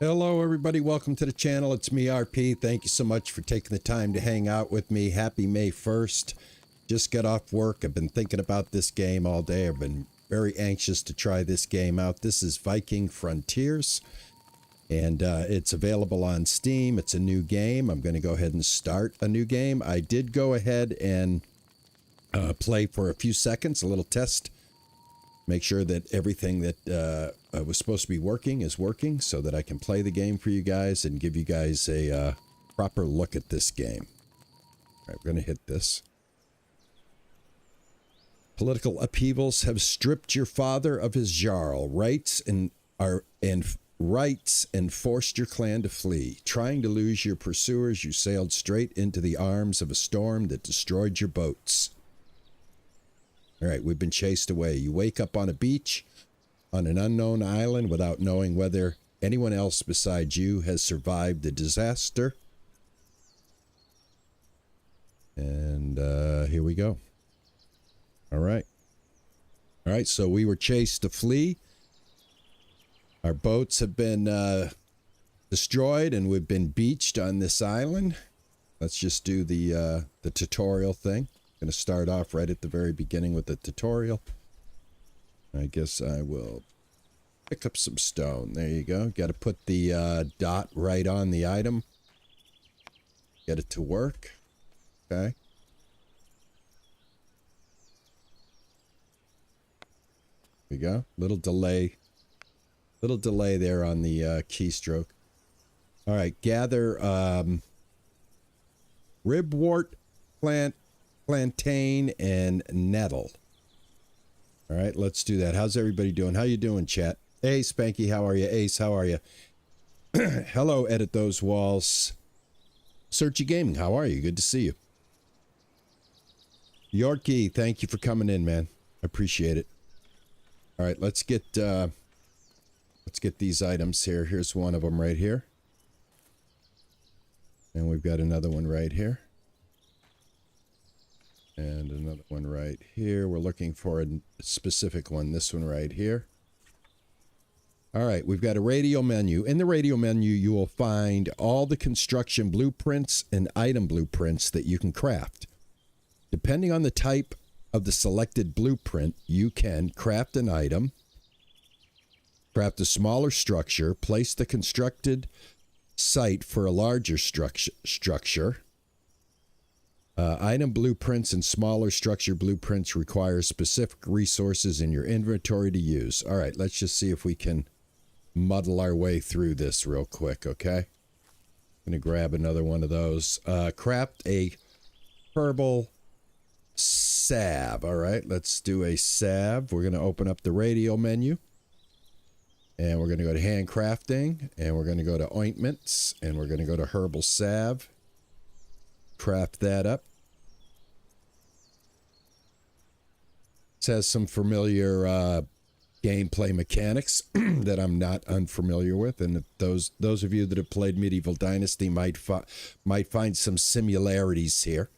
Hello everybody, welcome to the channel. It's me, RP. Thank you so much for taking the time to hang out with me. Happy May 1st. Just got off work. I've been thinking about this game all day. I've been very anxious to try this game out. This is Viking Frontiers, and it's available on Steam. It's a new game. I'm going to go ahead and start a new game. I did go ahead and play for a few seconds, a little test. Make sure that everything that was supposed to be working is working so that I can play the game for you guys and give you guys a proper look at this game. All right, we're going to hit this. Political upheavals have stripped your father of his jarl rights and forced your clan to flee. Trying to lose your pursuers, you sailed straight into the arms of a storm that destroyed your boats. All right, we've been chased away. You wake up on a beach on an unknown island without knowing whether anyone else besides you has survived the disaster. And here we go. All right. All right, so we were chased to flee. Our boats have been destroyed and we've been beached on this island. Let's just do the tutorial thing. Going to start off right at the very beginning with the tutorial. I guess I will pick up some stone. There you go. Got to put the dot right on the item. Get it to work. Okay. There we go. Little delay there on the keystroke. All right. Gather ribwort, plantain, and nettle. All right, let's do that. How's everybody doing? How you doing, chat? Hey, Spanky, how are you? Ace, how are you? Hello, Edit Those Walls. Searchy Gaming, how are you? Good to see you. Yorkie, thank you for coming in, man. I appreciate it. All right, let's get these items here. Here's one of them right here. And we've got another one right here. And another one right here. We're looking for a specific one. This one right here. All right, we've got a radio menu. In the radio menu, you will find all the construction blueprints and item blueprints that you can craft. Depending on the type of the selected blueprint, you can craft an item, craft a smaller structure, place the constructed site for a larger structure. Item blueprints and smaller structure blueprints require specific resources in your inventory to use. All right, let's just see if we can muddle our way through this real quick, okay? I'm going to grab another one of those. Craft a herbal salve. All right, let's do a salve. We're going to open up the radio menu. And we're going to go to handcrafting. And we're going to go to ointments. And we're going to go to herbal salve. Craft that up. It has some familiar gameplay mechanics that I'm not unfamiliar with, and those of you that have played Medieval Dynasty might find some similarities here.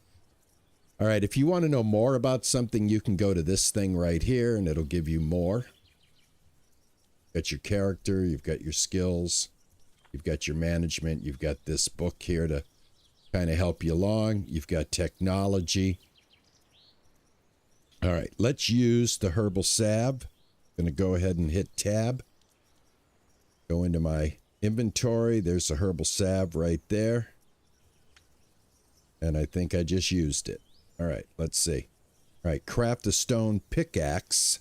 All right, if you want to know more about something, you can go to this thing right here, and it'll give you more. Got your character, you've got your skills, you've got your management, you've got this book here to kind of help you along. You've got technology. All right, let's use the herbal salve. I'm going to go ahead and hit tab. Go into my inventory. There's a herbal salve right there. And I think I just used it. All right, let's see. All right, craft a stone pickaxe.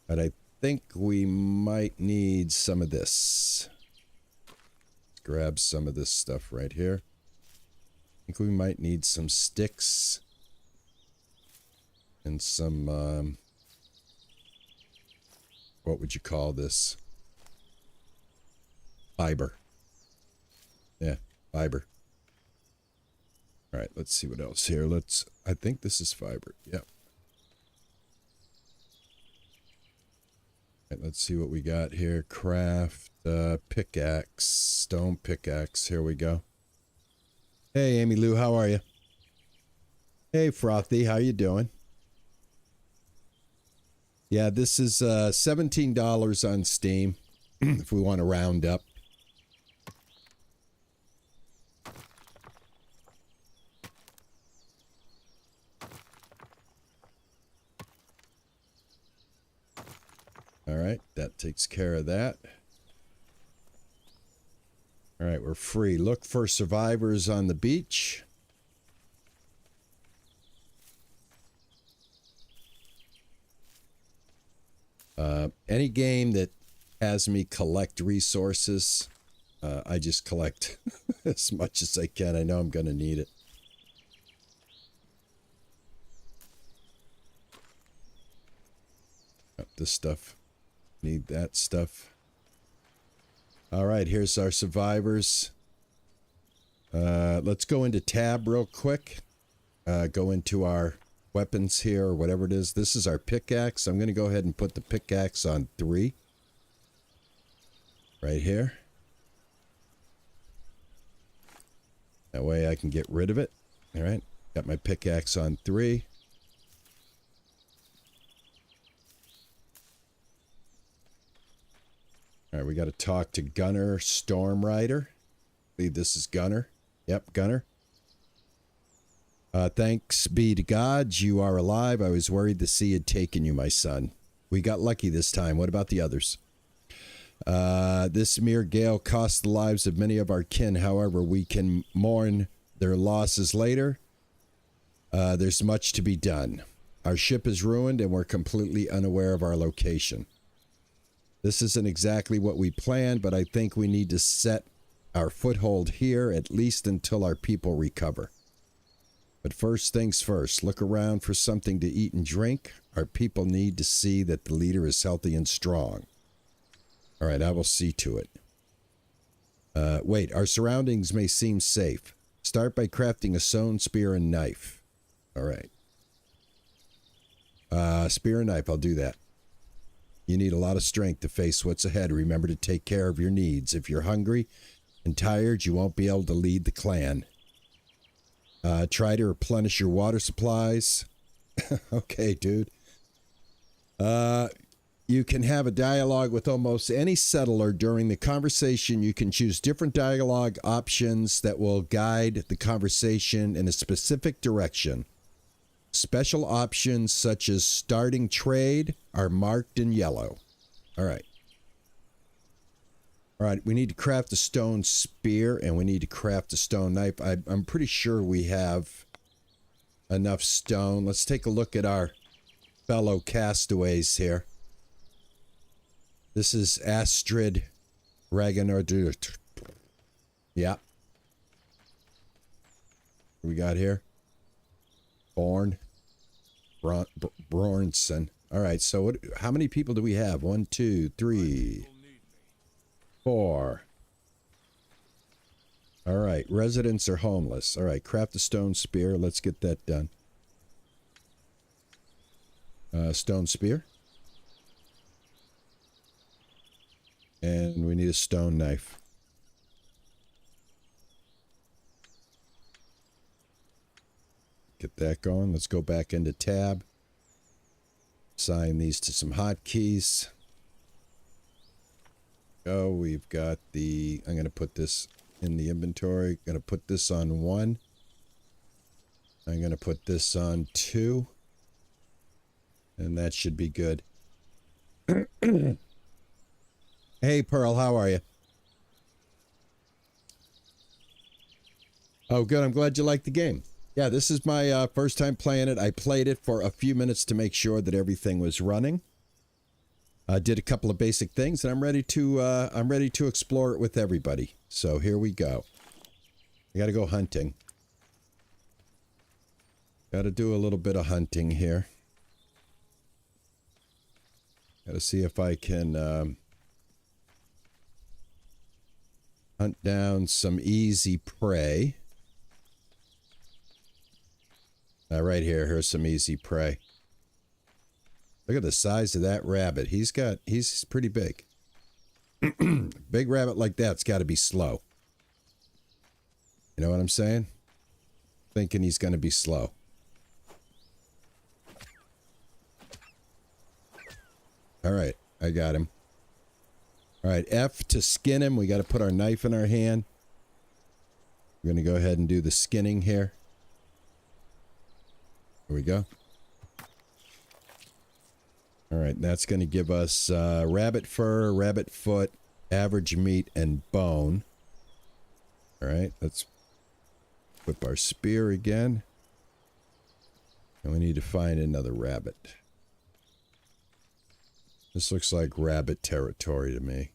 But I think we might need some of this. Let's grab some of this stuff right here. I think we might need some sticks. And some, what would you call this? Fiber. Yeah, fiber. All right, let's see what else here. I think this is fiber. Yep. All right, let's see what we got here. Craft pickaxe, stone pickaxe. Here we go. Hey, Amy Lou, how are you? Hey, Frothy, how you doing? Yeah, this is $17 on Steam, if we want to round up. All right, that takes care of that. All right, we're free. Look for survivors on the beach. Any game that has me collect resources, I just collect as much as I can. I know I'm going to need it. This stuff. Need that stuff. All right, here's our survivors. Let's go into tab real quick. Go into our weapons here, or whatever it is. This is our pickaxe. I'm going to go ahead and put the pickaxe on 3. Right here. That way I can get rid of it. All right, got my pickaxe on 3. All right, we got to talk to Gunner Storm Rider. I believe this is Gunner. Yep, Gunner. Thanks be to God, you are alive. I was worried the sea had taken you, my son. We got lucky this time. What about the others? This mere gale cost the lives of many of our kin. However, we can mourn their losses later. There's much to be done. Our ship is ruined and we're completely unaware of our location. This isn't exactly what we planned, but I think we need to set our foothold here, at least until our people recover. But first things first, look around for something to eat and drink. Our people need to see that the leader is healthy and strong. All right, I will see to it. Wait, our surroundings may seem safe. Start by crafting a stone spear and knife. All right. Spear and knife, I'll do that. You need a lot of strength to face what's ahead. Remember to take care of your needs. If you're hungry and tired, you won't be able to lead the clan. Try to replenish your water supplies. Okay, dude. You can have a dialogue with almost any settler. During the conversation, you can choose different dialogue options that will guide the conversation in a specific direction. Special options such as starting trade are marked in yellow. All right. All right, we need to craft a stone spear and we need to craft a stone knife. I'm pretty sure we have enough stone. Let's take a look at our fellow castaways here. This is Astrid Ragnardur. Yeah. What we got here? Bjornson. All right, so how many people do we have? 1, 2, 3, 4. All right, residents are homeless. All right, craft a stone spear. Let's get that done. Stone spear. And we need a stone knife. Get that going. Let's go back into tab. Assign these to some hotkeys. Oh, we've got the... I'm going to put this in the inventory. Going to put this on 1. I'm going to put this on 2. And that should be good. Hey, Pearl, how are you? Oh, good. I'm glad you liked the game. Yeah, this is my first time playing it. I played it for a few minutes to make sure that everything was running. I did a couple of basic things, and I'm ready to explore it with everybody. So here we go. I got to go hunting. Got to do a little bit of hunting here. Got to see if I can hunt down some easy prey. Right here, here's some easy prey. Look at the size of that rabbit. He's pretty big. Big rabbit like that's got to be slow. You know what I'm saying? Thinking he's going to be slow. All right, I got him. All right, F to skin him. We got to put our knife in our hand. We're going to go ahead and do the skinning here. Here we go. All right, that's going to give us rabbit fur, rabbit foot, average meat, and bone. All right, let's whip our spear again. And we need to find another rabbit. This looks like rabbit territory to me.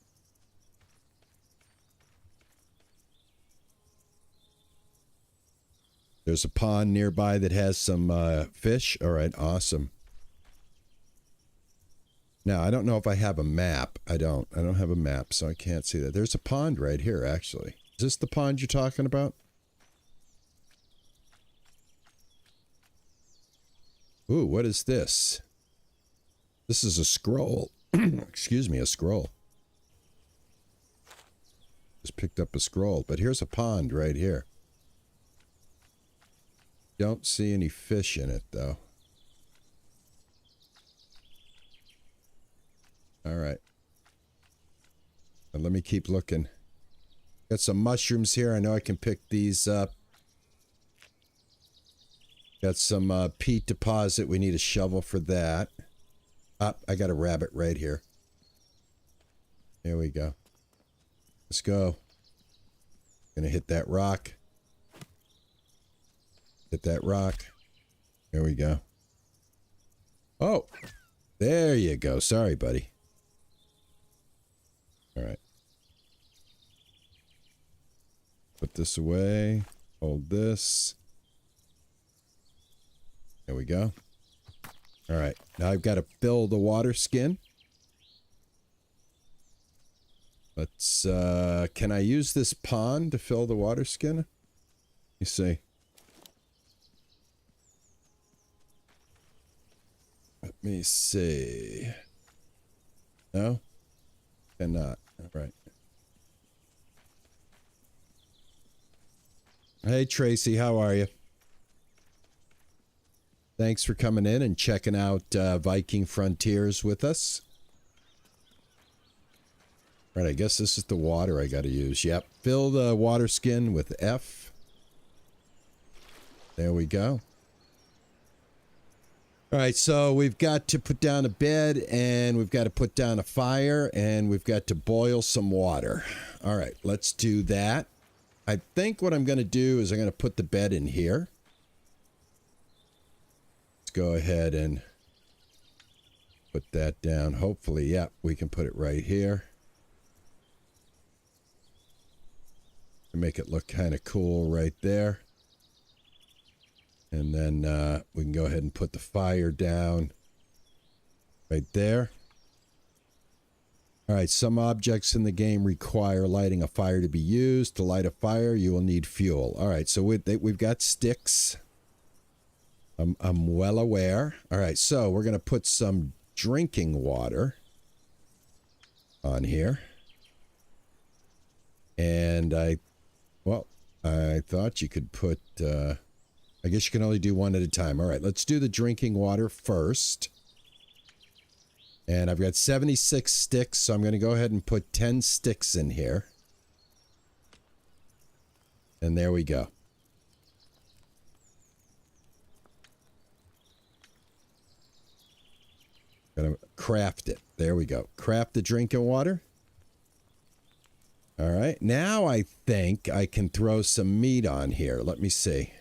There's a pond nearby that has some fish. All right, awesome. Now, I don't know if I have a map. I don't have a map, so I can't see that. There's a pond right here, actually. Is this the pond you're talking about? Ooh, what is this? This is a scroll. Excuse me, a scroll. Just picked up a scroll, but here's a pond right here. Don't see any fish in it, though. All right. But let me keep looking. Got some mushrooms here. I know I can pick these up. Got some peat deposit. We need a shovel for that. I got a rabbit right here. There we go. Let's go. Gonna hit that rock. Hit that rock. There we go. Oh, there you go. Sorry, buddy. All right. Put this away. Hold this. There we go. All right. Now I've got to fill the water skin. Let's, can I use this pond to fill the water skin? Let me see. Let me see. No? Cannot. All right. Hey, Tracy, how are you? Thanks for coming in and checking out Viking Frontiers with us. Right, I guess this is the water I got to use. Yep, fill the water skin with F. There we go. All right, so we've got to put down a bed, and we've got to put down a fire, and we've got to boil some water. All right, let's do that. I think what I'm going to do is I'm going to put the bed in here. Let's go ahead and put that down. Hopefully, yeah, we can put it right here. Make it look kind of cool right there. And then we can go ahead and put the fire down right there. All right, some objects in the game require lighting a fire to be used. To light a fire, you will need fuel. All right, so we've got sticks. I'm well aware. All right, so we're going to put some drinking water on here. And I thought you could put, I guess you can only do one at a time. All right, let's do the drinking water first. And I've got 76 sticks, so I'm going to go ahead and put 10 sticks in here. And there we go. Gonna craft it. There we go. Craft the drinking water. All right, now I think I can throw some meat on here. Let me see.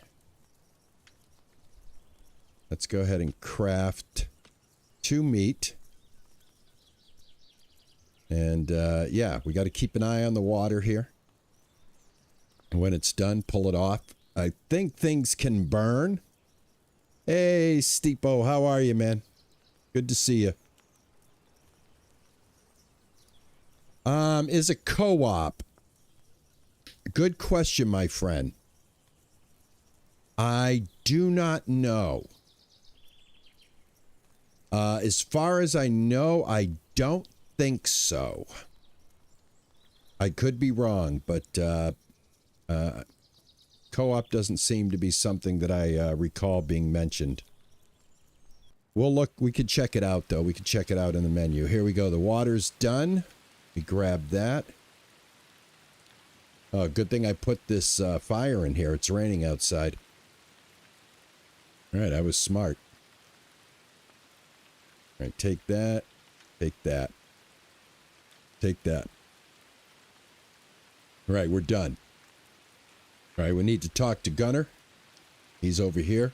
Let's go ahead and craft 2 meat. And, yeah, we got to keep an eye on the water here. And when it's done, pull it off. I think things can burn. Hey, Steepo, how are you, man? Good to see you. Is a co-op? Good question, my friend. I do not know. As far as I know, I don't think so. I could be wrong, but co-op doesn't seem to be something that I recall being mentioned. We'll look. We could check it out, though. We could check it out in the menu. Here we go. The water's done. We grab that. Oh, good thing I put this fire in here. It's raining outside. All right, I was smart. All right, take that. Take that. Take that. All right, we're done. All right, we need to talk to Gunner. He's over here.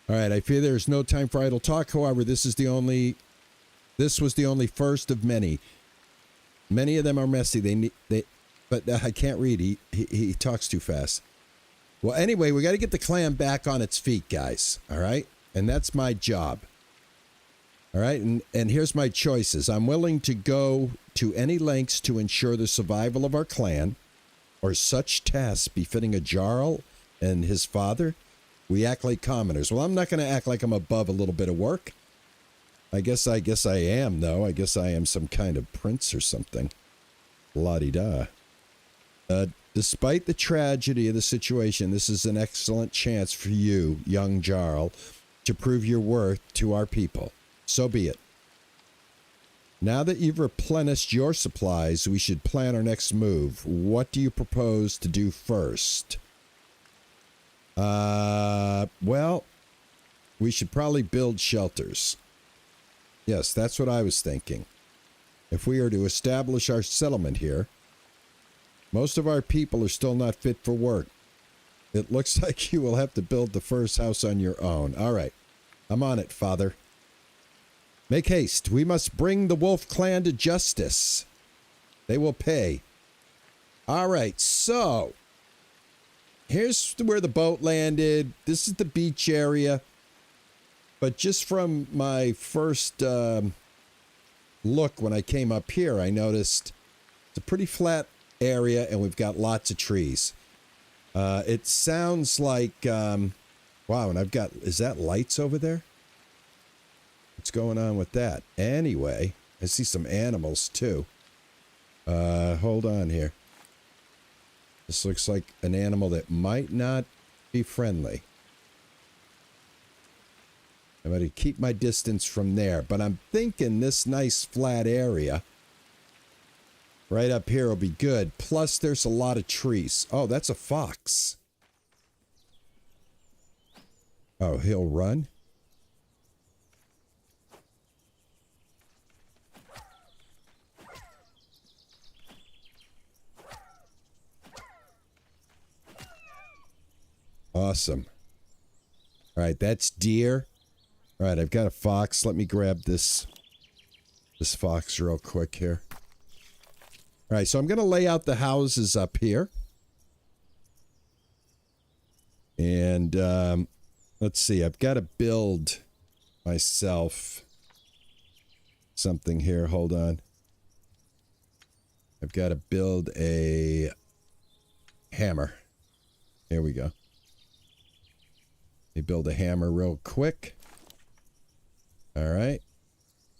All right, I fear there's no time for idle talk. However, this was the only first of many. Many of them are messy. But I can't read. He talks too fast. Well, anyway, we got to get the clan back on its feet, guys. All right, and that's my job. All right, and here's my choices. I'm willing to go to any lengths to ensure the survival of our clan, or such tasks befitting a Jarl and his father. We act like commoners. Well, I'm not going to act like I'm above a little bit of work. I guess I am, though. I guess I am some kind of prince or something. La-di-da. Despite the tragedy of the situation, this is an excellent chance for you, young Jarl, to prove your worth to our people. So be it. Now that you've replenished your supplies, we should plan our next move. What do you propose to do first? Well, we should probably build shelters. Yes, that's what I was thinking. If we are to establish our settlement here, most of our people are still not fit for work. It looks like you will have to build the first house on your own. All right, I'm on it, Father. Make haste. We must bring the Wolf Clan to justice. They will pay. All right, so here's where the boat landed. This is the beach area. But just from my first look when I came up here, I noticed it's a pretty flat area and we've got lots of trees. It sounds like, wow, and I've got, is that lights over there? What's going on with that? Anyway, I see some animals too. Hold on here. This looks like an animal that might not be friendly. I'm going to keep my distance from there, but I'm thinking this nice flat area right up here will be good. Plus, there's a lot of trees. Oh, that's a fox. Oh, he'll run? Awesome. All right, that's deer. All right, I've got a fox. Let me grab this fox real quick here. All right, so I'm going to lay out the houses up here. And let's see, I've got to build myself something here. Hold on. I've got to build a hammer. Here we go. Let me build a hammer real quick. All right.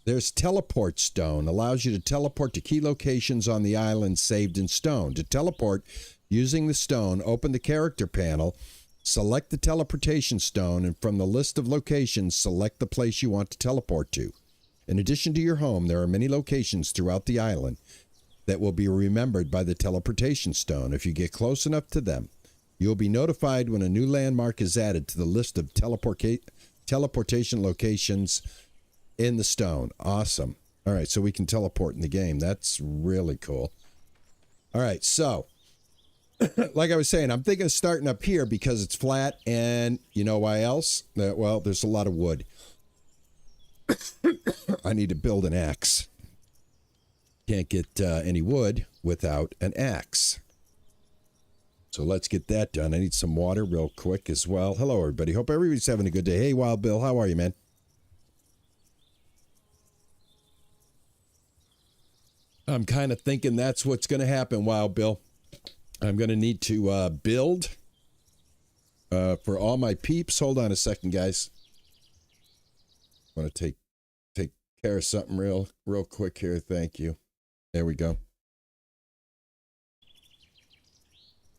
There's teleport stone. Allows you to teleport to key locations on the island saved in stone. To teleport using the stone, open the character panel, select the teleportation stone, and from the list of locations, select the place you want to teleport to. In addition to your home, there are many locations throughout the island that will be remembered by the teleportation stone. If you get close enough to them, you'll be notified when a new landmark is added to the list of teleportation locations in the stone. Awesome. All right, so we can teleport in the game. That's really cool. All right, so like I was saying, I'm thinking of starting up here because it's flat, and you know why else? Well, there's a lot of wood. I need to build an axe. Can't get any wood without an axe. So let's get that done. I need some water real quick as well. Hello, everybody. Hope everybody's having a good day. Hey, Wild Bill, how are you, man? I'm kind of thinking that's what's going to happen, Wild Bill. I'm going to need to build for all my peeps. Hold on a second, guys. I want to take care of something real quick here. Thank you. There we go.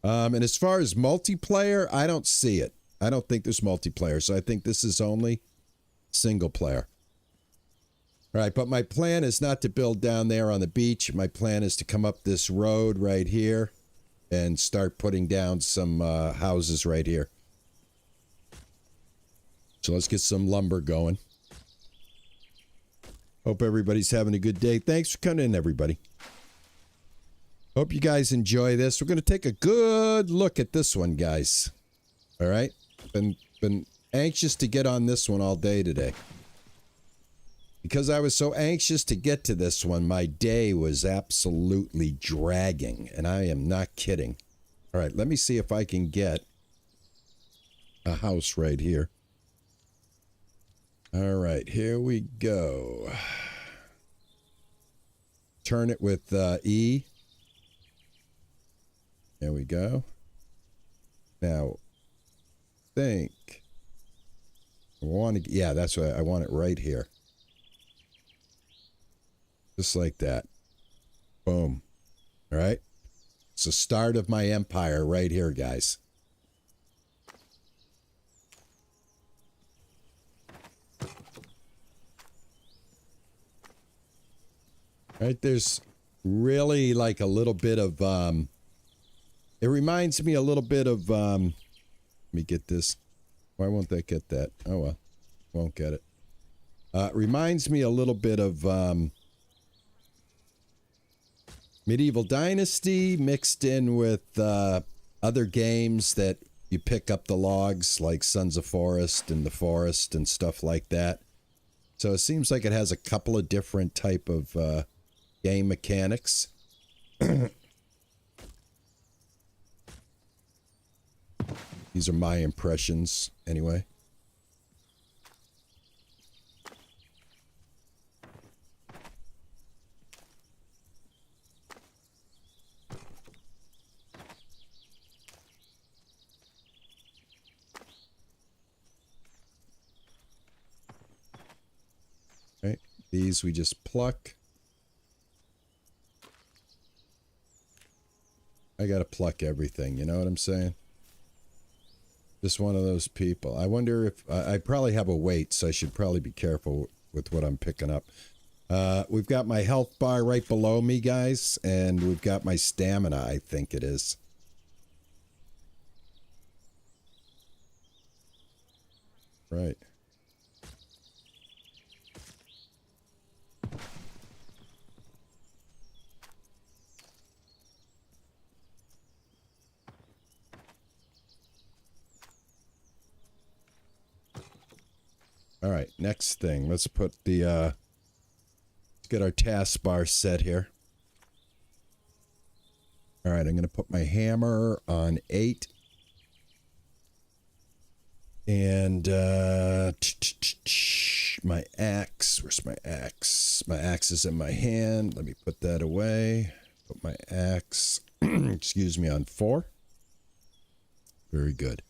And as far as multiplayer, I don't see it. I don't think there's multiplayer, so I think this is only single player. All right, but my plan is not to build down there on the beach. My plan is to come up this road right here and start putting down some houses right here. So let's get some lumber going. Hope everybody's having a good day. Thanks for coming in, everybody. Hope you guys enjoy this. We're going to take a good look at this one, guys. All right? Been anxious to get on this one all day today. Because I was so anxious to get to this one, my day was absolutely dragging. And I am not kidding. All right, let me see if I can get a house right here. All right, here we go. Turn it with E. There we go. Now, think. I want to, yeah, that's what I want it right here. Just like that. Boom. All right. It's the start of my empire right here, guys. Right, there's really like a little bit of, it reminds me a little bit of, let me get this. Why won't that get that? Oh, well, won't get it. It reminds me a little bit of, Medieval Dynasty mixed in with, other games that you pick up the logs, like Sons of Forest and The Forest and stuff like that. So it seems like it has a couple of different type of, game mechanics. These are my impressions, anyway. Right, these we just pluck. I gotta pluck everything, you know what I'm saying? Just one of those people. I wonder if... I probably have a weight, so I should probably be careful with what I'm picking up. We've got my health bar right below me, guys, and we've got my stamina, I think it is. Right. All right, next thing. Let's put the, let's get our taskbar set here. All right, I'm going to put my hammer on 8. And, my axe. Where's my axe? My axe is in my hand. Let me put that away. Put my axe, excuse me, on 4. Very good.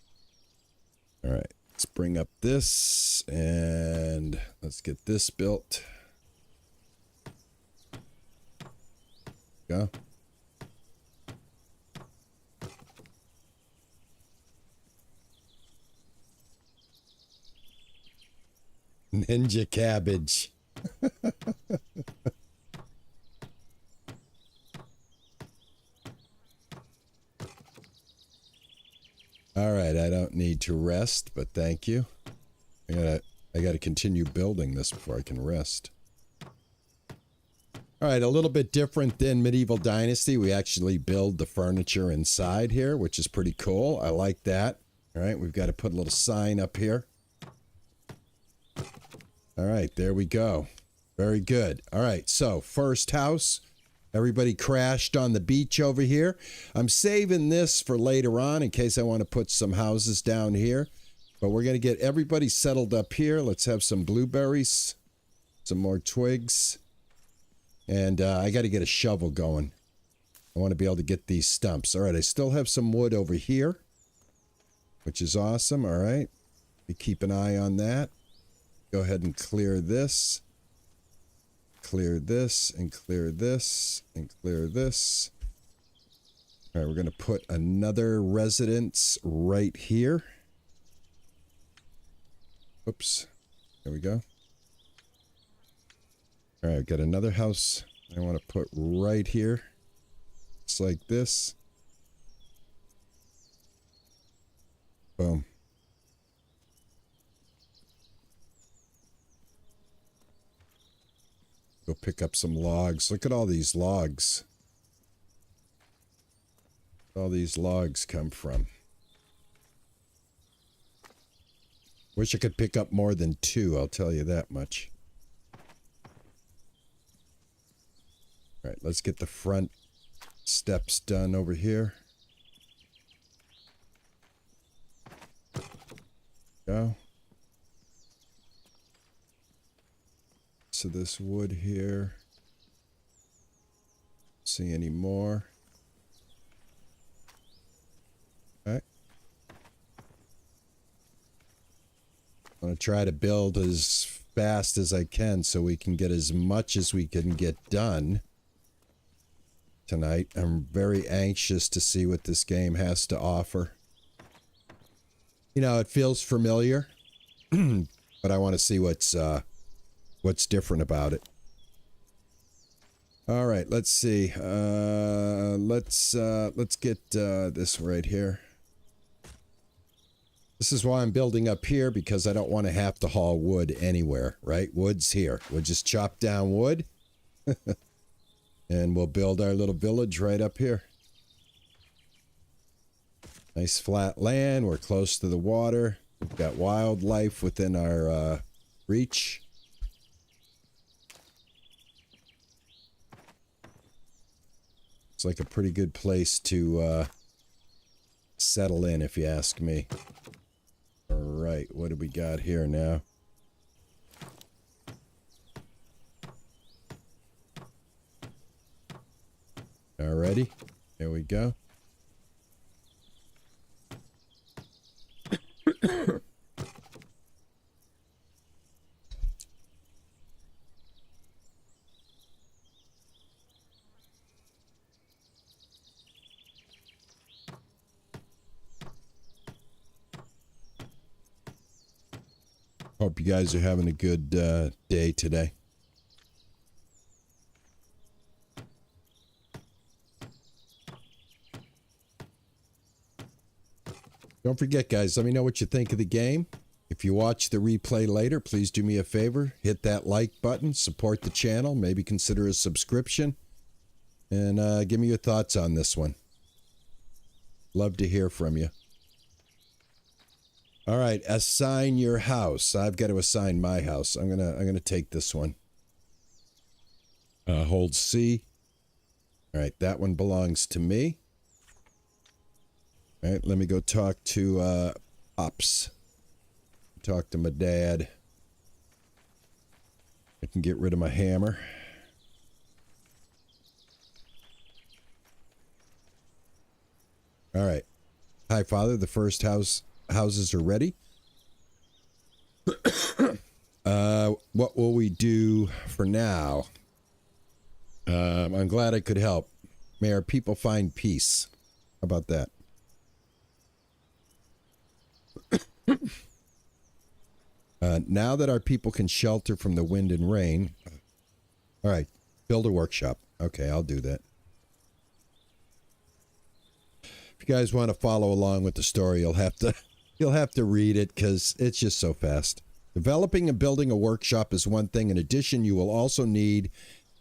All right. Let's bring up this, and let's get this built. Go. Ninja cabbage. All right, I don't need to rest, but thank you. I gotta continue building this before I can rest. All right, a little bit different than Medieval Dynasty. We actually build the furniture inside here, which is pretty cool. I like that. All right, we've got to put a little sign up here. All right, there we go. Very good. All right, so first house. Everybody crashed on the beach over here. I'm saving this for later on in case I want to put some houses down here. But we're going to get everybody settled up here. Let's have some blueberries, some more twigs. And I got to get a shovel going. I want to be able to get these stumps. All right, I still have some wood over here, which is awesome. All right, we keep an eye on that. Go ahead and clear this. Clear this, and clear this, and clear this. All right, we're going to put another residence right here. Oops. There we go. All right, I've got another house I want to put right here. Just like this. Boom. pick up some logs. Look at all these logs. Where all these logs come from. Wish I could pick up more than 2, I'll tell you that much. All right, let's get the front steps done over here. Go. So this wood here. See any more? Okay. I'm going to try to build as fast as I can so we can get as much as we can get done tonight. I'm very anxious to see what this game has to offer. You know, it feels familiar, but I want to see what's different about it. All right, let's see. Let's get this right here. This is why I'm building up here, because I don't want to have to haul wood anywhere, right? Wood's here. We'll just chop down wood, and we'll build our little village right up here. Nice flat land. We're close to the water. We've got wildlife within our reach. It's like a pretty good place to settle in, if you ask me. All right, what do we got here now? Alrighty, there we go. Hope you guys are having a good day today. Don't forget, guys, let me know what you think of the game. If you watch the replay later, please do me a favor. Hit that like button, support the channel, maybe consider a subscription, and give me your thoughts on this one. Love to hear from you. All right, assign your house. I've got to assign my house. I'm gonna take this one. Hold C. All right, that one belongs to me. All right, let me go talk to Pops. Talk to my dad. I can get rid of my hammer. All right. Hi, Father. The first houses are ready. What will we do for now? I'm glad I could help. May our people find peace. How about that? Now that our people can shelter from the wind and rain. All right, build a workshop. Okay, I'll do that. If you guys want to follow along with the story, you'll have to read it because it's just so fast. Developing and building a workshop is one thing. In addition, you will also need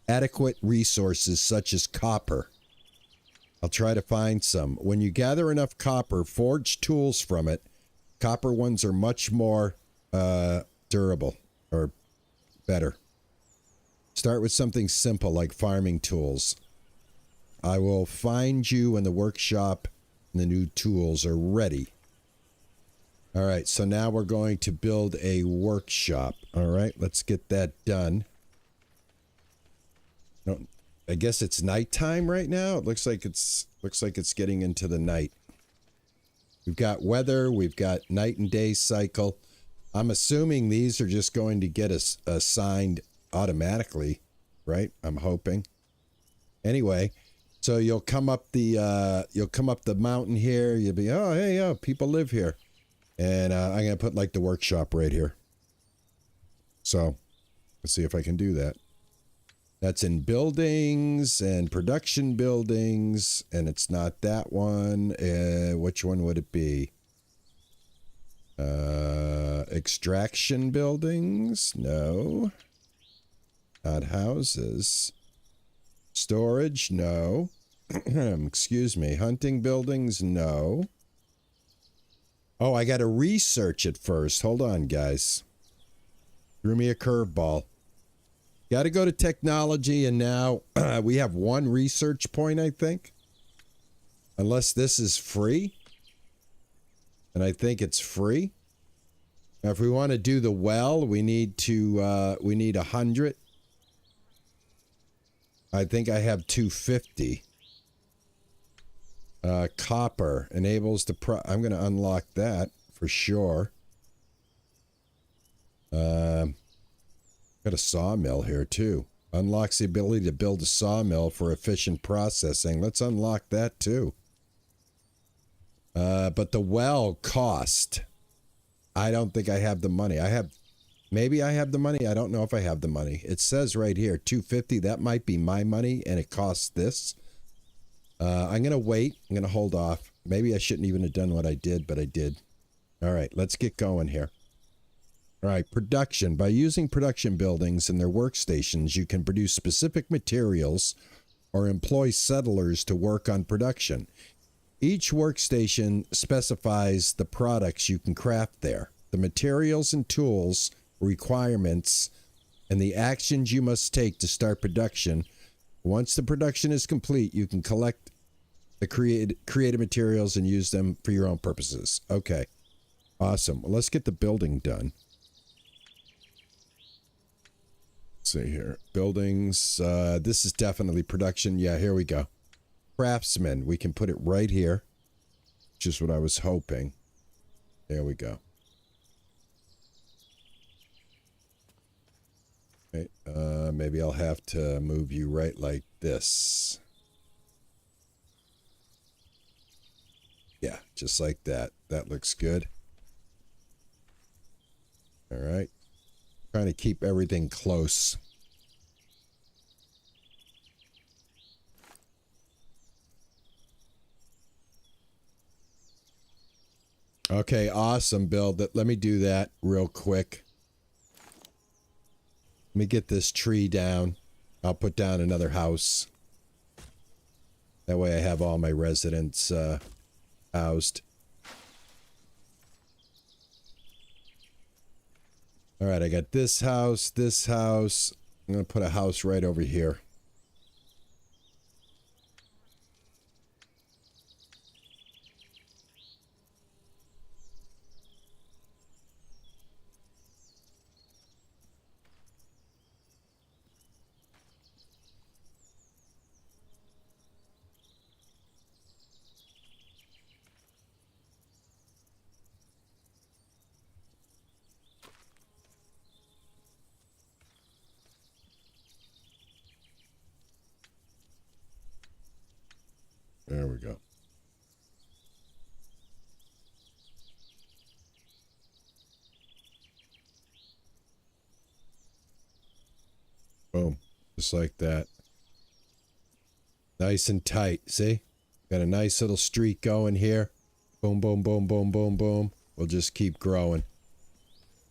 adequate resources such as copper. I'll try to find some. When you gather enough copper, forge tools from it. Copper ones are much more durable or better. Start with something simple like farming tools. I will find you when the workshop and the new tools are ready. All right, so now we're going to build a workshop. All right, let's get that done. I guess it's nighttime right now. It looks like it's getting into the night. We've got weather, we've got night and day cycle. I'm assuming these are just going to get us assigned automatically, right? I'm hoping. Anyway, so you'll come up the mountain here. You'll be, oh, hey, oh, people live here. And I'm going to put like the workshop right here. So let's see if I can do that. That's in buildings and production buildings, and it's not that one. Which one would it be? Extraction buildings? No. Hot houses. Storage, no. Excuse me. Hunting buildings, no. Oh, I got to research it first. Hold on, guys. Threw me a curveball. Got to go to technology, and now we have one research point, I think. Unless this is free. And I think it's free. Now, if we want to do the well, we need 100. I think I have 250. Copper enables the I'm going to unlock that for sure. Got a sawmill here too. Unlocks the ability to build a sawmill for efficient processing. Let's unlock that too. But the well cost. I don't think I have the money. Maybe I have the money. I don't know if I have the money. It says right here, 250. That might be my money, and it costs this. I'm going to wait. I'm going to hold off. Maybe I shouldn't even have done what I did, but I did. All right, let's get going here. All right, production. By using production buildings and their workstations, you can produce specific materials or employ settlers to work on production. Each workstation specifies the products you can craft there, the materials and tools, requirements, and the actions you must take to start production. Once the production is complete, you can collect the created materials and use them for your own purposes. Okay, awesome. Well, let's get the building done. Let's see here. Buildings. This is definitely production. Yeah, here we go. Craftsman. We can put it right here. Just what I was hoping. There we go. Okay, maybe I'll have to move you right like this. Yeah, just like that. That looks good. All right. Trying to keep everything close. Okay, awesome, Bill. Let me do that real quick. Let me get this tree down. I'll put down another house. That way I have all my residents housed. All right, I got this house, this house. I'm going to put a house right over here. There we go. Boom. Just like that. Nice and tight. See? Got a nice little streak going here. Boom, boom, boom, boom, boom, boom. We'll just keep growing.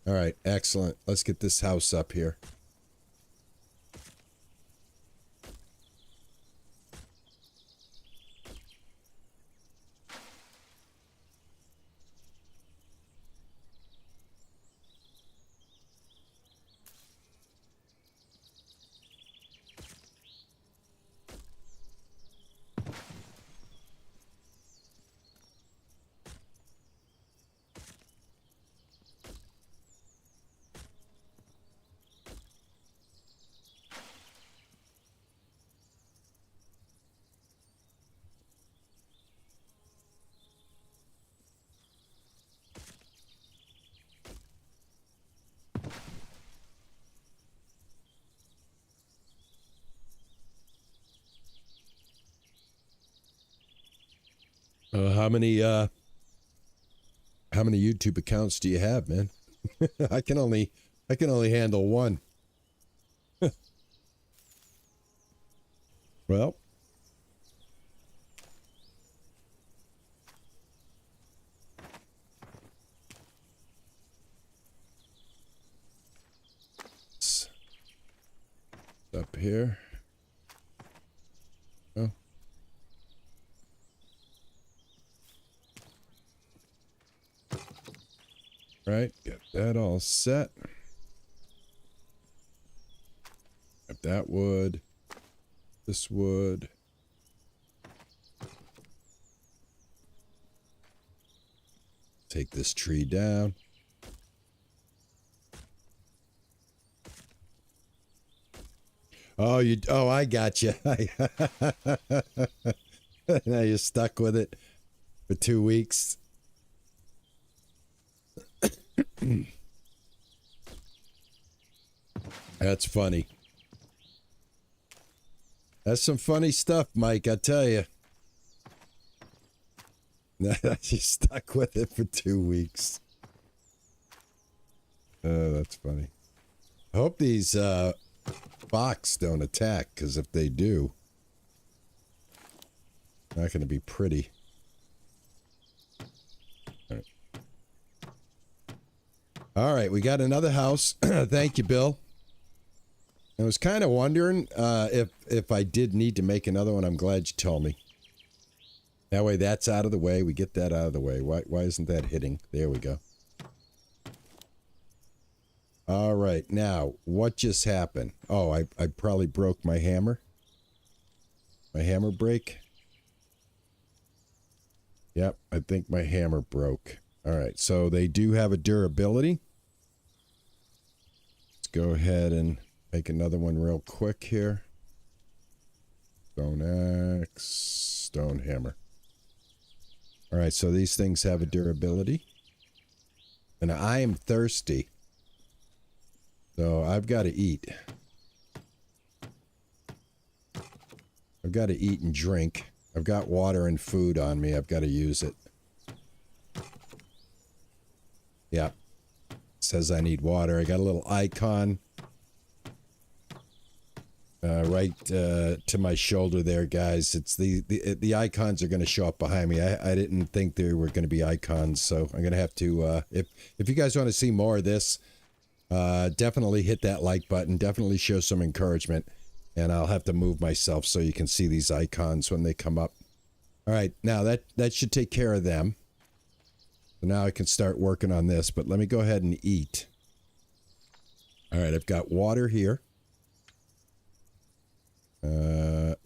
All right. Excellent. Let's get this house up here. How many YouTube accounts do you have, man? I can only handle one. Well, here. Oh. Right, get that all set. Got that wood. This wood. Take this tree down. Oh, I got you. Now you're stuck with it for 2 weeks. That's funny. That's some funny stuff, Mike, I tell you. You're stuck with it for 2 weeks. Oh, that's funny. I hope these fox don't attack, because if they do, not going to be pretty. All right, we got another house. Thank you, Bill. I was kind of wondering if I did need to make another one. I'm glad you told me. That way that's out of the way. We get that out of the way. Why isn't that hitting? There we go. All right, now, what just happened? Oh, I probably broke my hammer. My hammer break? Yep, I think my hammer broke. All right, so they do have a durability. Let's go ahead and make another one real quick here. Stone axe, stone hammer. All right, so these things have a durability. And I am thirsty. So I've got to eat. I've got to eat and drink. I've got water and food on me. I've got to use it. Yeah. It says I need water. I got a little icon right to my shoulder there, guys. It's the icons are going to show up behind me. I didn't think there were going to be icons, so I'm going to have to if you guys want to see more of this, definitely hit that like button. Definitely show some encouragement, and I'll have to move myself so you can see these icons when they come up. All right, now that should take care of them. So now I can start working on this, but let me go ahead and eat. All right, I've got water here.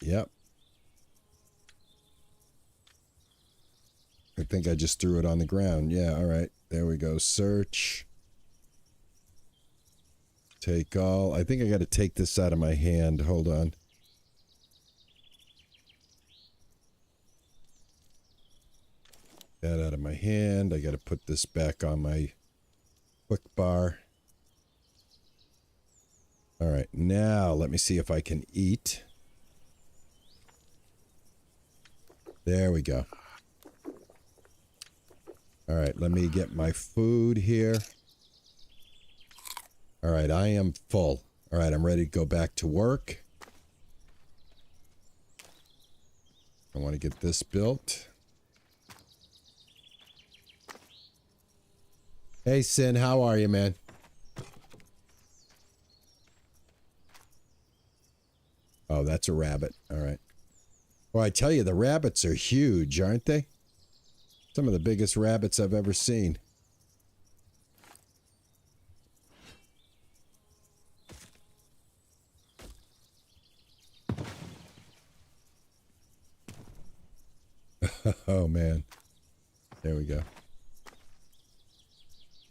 Yep. I think I just threw it on the ground. Yeah, all right. There we go. Search. Take all. I think I got to take this out of my hand. Hold on. That out of my hand. I got to put this back on my quick bar. All right, now let me see if I can eat. There we go. All right, let me get my food here. All right, I am full. All right, I'm ready to go back to work. I want to get this built. Hey, Sin, how are you, man? Oh, that's a rabbit. All right. Well, I tell you, the rabbits are huge, aren't they? Some of the biggest rabbits I've ever seen. Oh, man. There we go.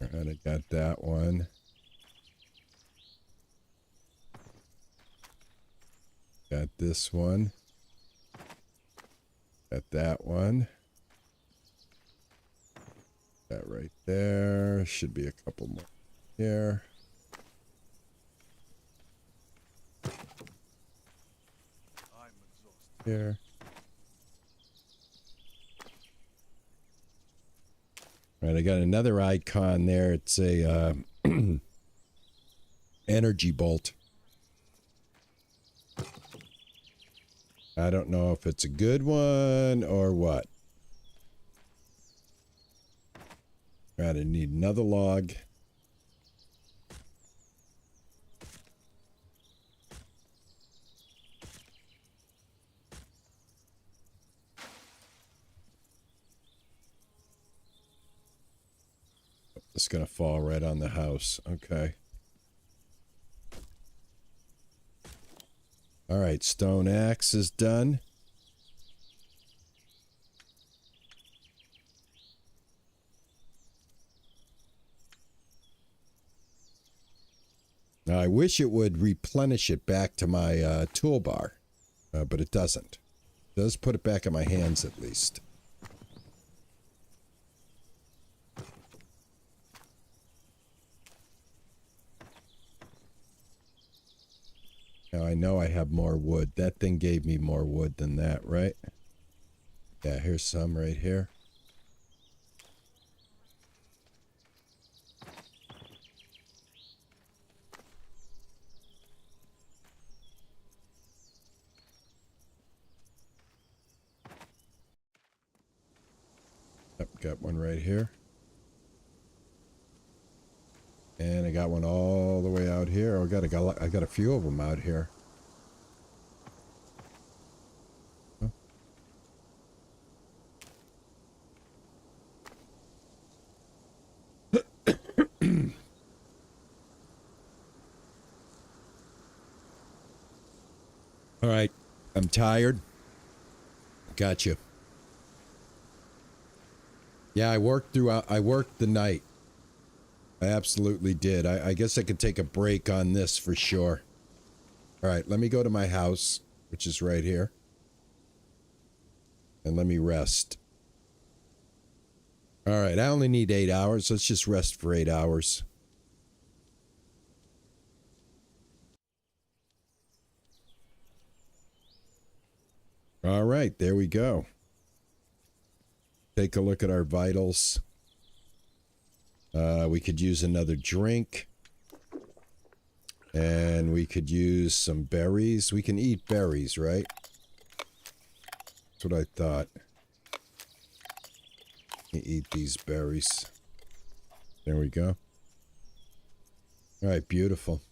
All right, I got that one. Got this one. Got that one. That right there. Should be a couple more here. Here. All right, I got another icon there. It's a energy bolt. I don't know if it's a good one or what. Right, I need another log. It's gonna fall right on the house. Okay. All right, stone axe is done. Now, I wish it would replenish it back to my toolbar, but it doesn't. It does put it back in my hands at least. Now I know I have more wood. That thing gave me more wood than that, right? Yeah, here's some right here. Yep, got one right here. And I got one all the way out here. Oh, I got a few of them out here. Huh? All right, I'm tired. Got you. Yeah, I worked the night. I absolutely did. I guess I could take a break on this for sure. All right, let me go to my house, which is right here. And let me rest. All right, I only need 8 hours. Let's just rest for 8 hours. All right, there we go. Take a look at our vitals. We could use another drink. And we could use some berries. We can eat berries, right? That's what I thought. Eat these berries. There we go. All right, beautiful.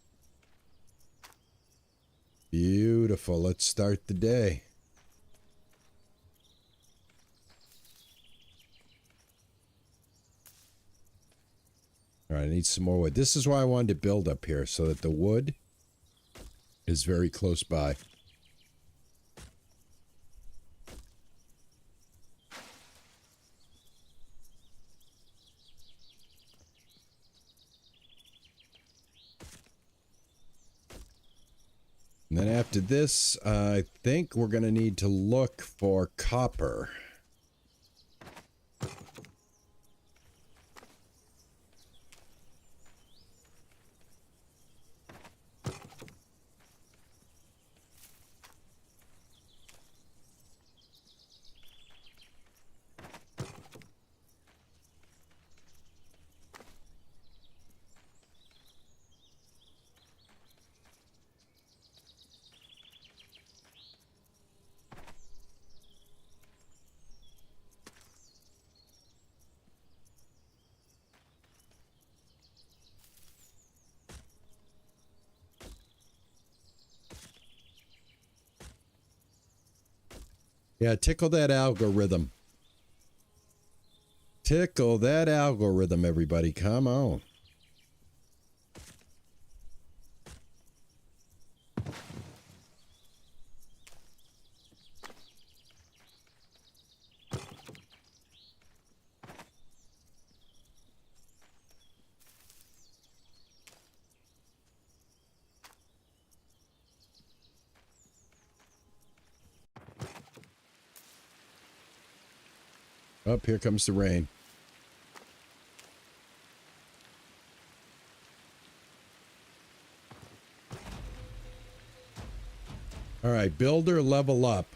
Beautiful. Let's start the day. All right, I need some more wood. This is why I wanted to build up here, so that the wood is very close by. And then after this, I think we're going to need to look for copper. Yeah, tickle that algorithm. Tickle that algorithm, everybody. Come on. Up, here comes the rain. All right, builder level up.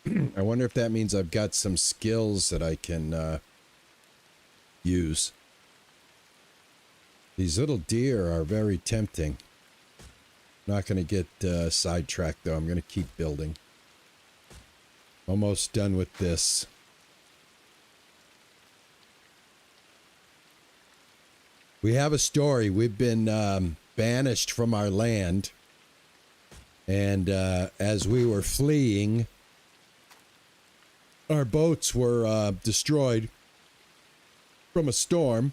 I wonder if that means I've got some skills that I can use. These little deer are very tempting. Not going to get sidetracked, though. I'm going to keep building. Almost done with this. We have a story. We've been banished from our land. And as we were fleeing, our boats were destroyed from a storm.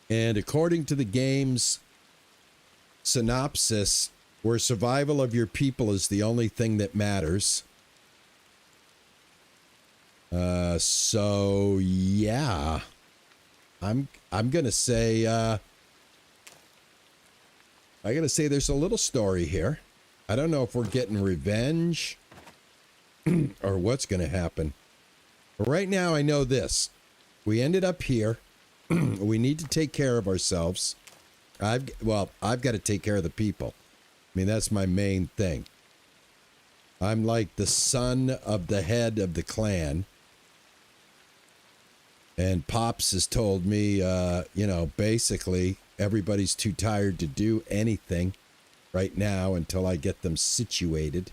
And according to the game's synopsis, where survival of your people is the only thing that matters. So yeah, I'm gonna say I gotta say there's a little story here. I don't know if we're getting revenge or what's gonna happen. But right now I know this. We ended up here. We need to take care of ourselves. I've got to take care of the people. I mean, that's my main thing. I'm like the son of the head of the clan. And Pops has told me, you know, basically everybody's too tired to do anything right now until I get them situated.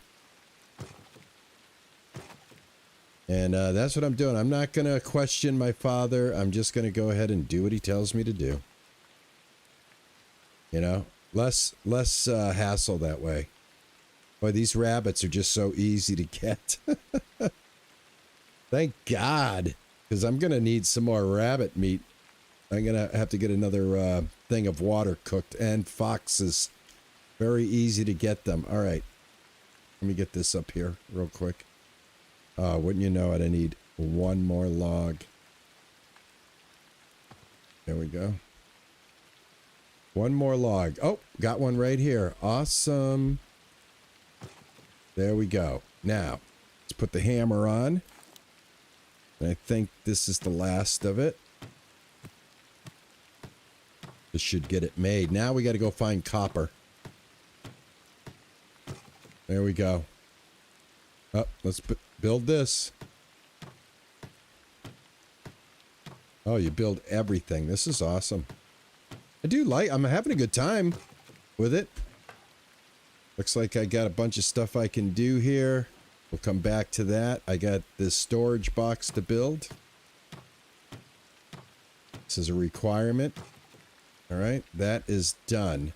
And that's what I'm doing. I'm not going to question my father. I'm just going to go ahead and do what he tells me to do. You know, less hassle that way. Boy, these rabbits are just so easy to get. Thank God, because I'm going to need some more rabbit meat. I'm going to have to get another thing of water cooked. And foxes. Very easy to get them. All right. Let me get this up here real quick. Wouldn't you know it, I need one more log. There we go. One more log. Oh, got one right here. Awesome. There we go. Now, let's put the hammer on. And I think this is the last of it. This should get it made. Now we got to go find copper. There we go. Oh, let's build this. Oh, you build everything. This is awesome. I'm having a good time with it. Looks like I got a bunch of stuff I can do here. We'll come back to that. I got this storage box to build. This is a requirement. All right, that is done.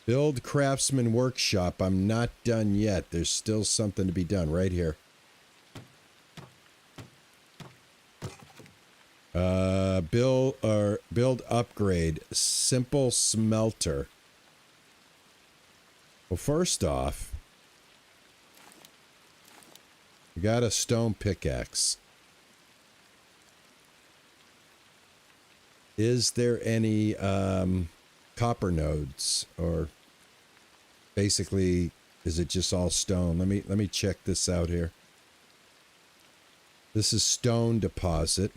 Build Craftsman Workshop. I'm not done yet. There's still something to be done right here. Build upgrade. Simple smelter. Well, first off, we got a stone pickaxe. Is there any copper nodes, or basically is it just all stone? Let me check this out here. This is stone deposit.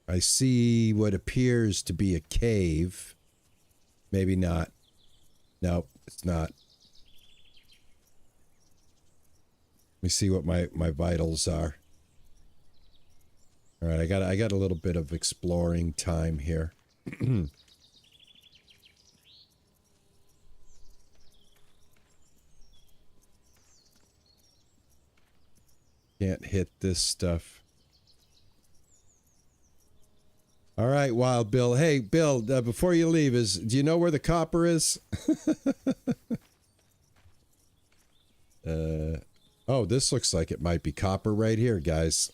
I see what appears to be a cave. Maybe not. No, it's not. Let me see what my vitals are. All right, I got a little bit of exploring time here. Can't hit this stuff. All right, Wild Bill. Hey, Bill, before you leave, do you know where the copper is? Oh, this looks like it might be copper right here, guys.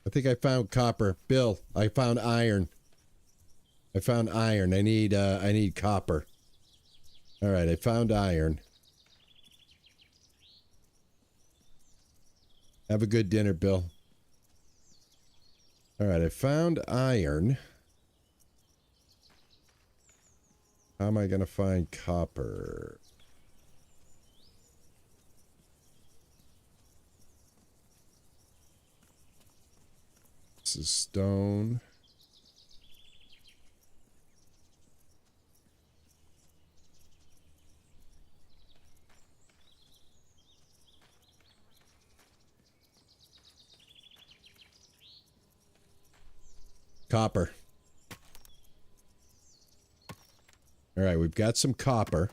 I think I found copper. Bill, I found iron. I found iron. I need copper. All right, I found iron. Have a good dinner, Bill. All right, I found iron. How am I going to find copper? This is stone. Copper. All right, we've got some copper.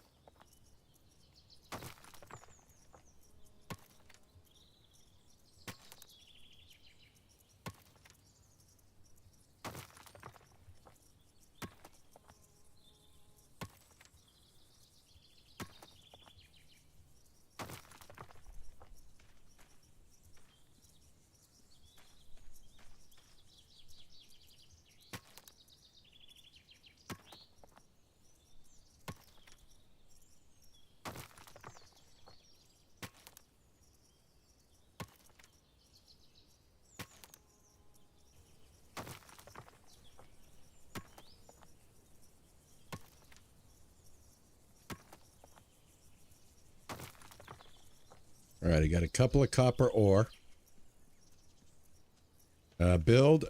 All right, I got a couple of copper ore. Build,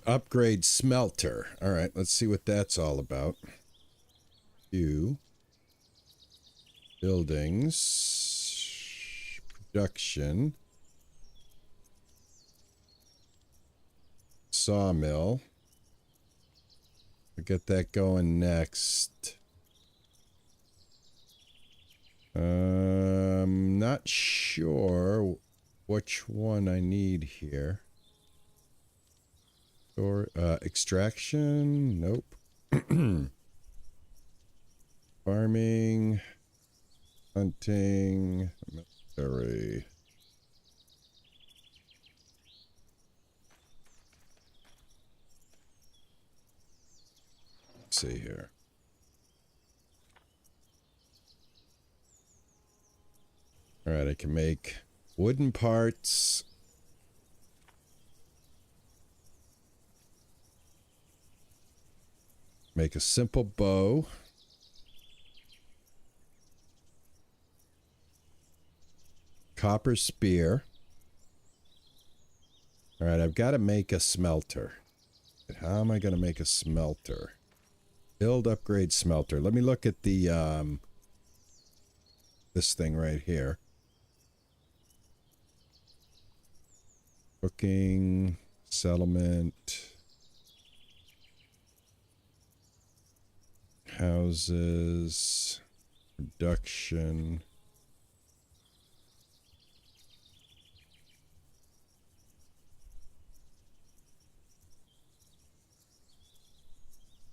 upgrade smelter. All right, let's see what that's all about. View. Buildings. Production. Sawmill. We'll get that going next. Not sure which one I need here. Or extraction, nope. Farming, hunting, military. Let's see here. All right, I can make wooden parts. Make a simple bow. Copper spear. All right, I've got to make a smelter. How am I going to make a smelter? Build, upgrade, smelter. Let me look at the, this thing right here. Cooking, settlement, houses, production.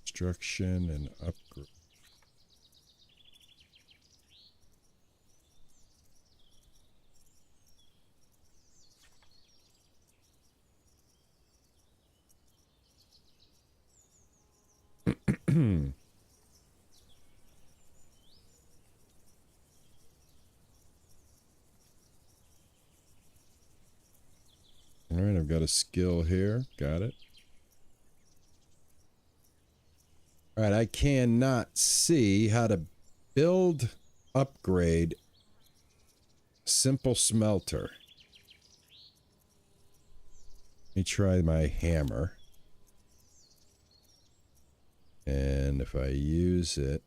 Construction and upgrade. All right, I've got a skill here. Got it. All right, I cannot see how to build, upgrade, simple smelter. Let me try my hammer. And if I use it...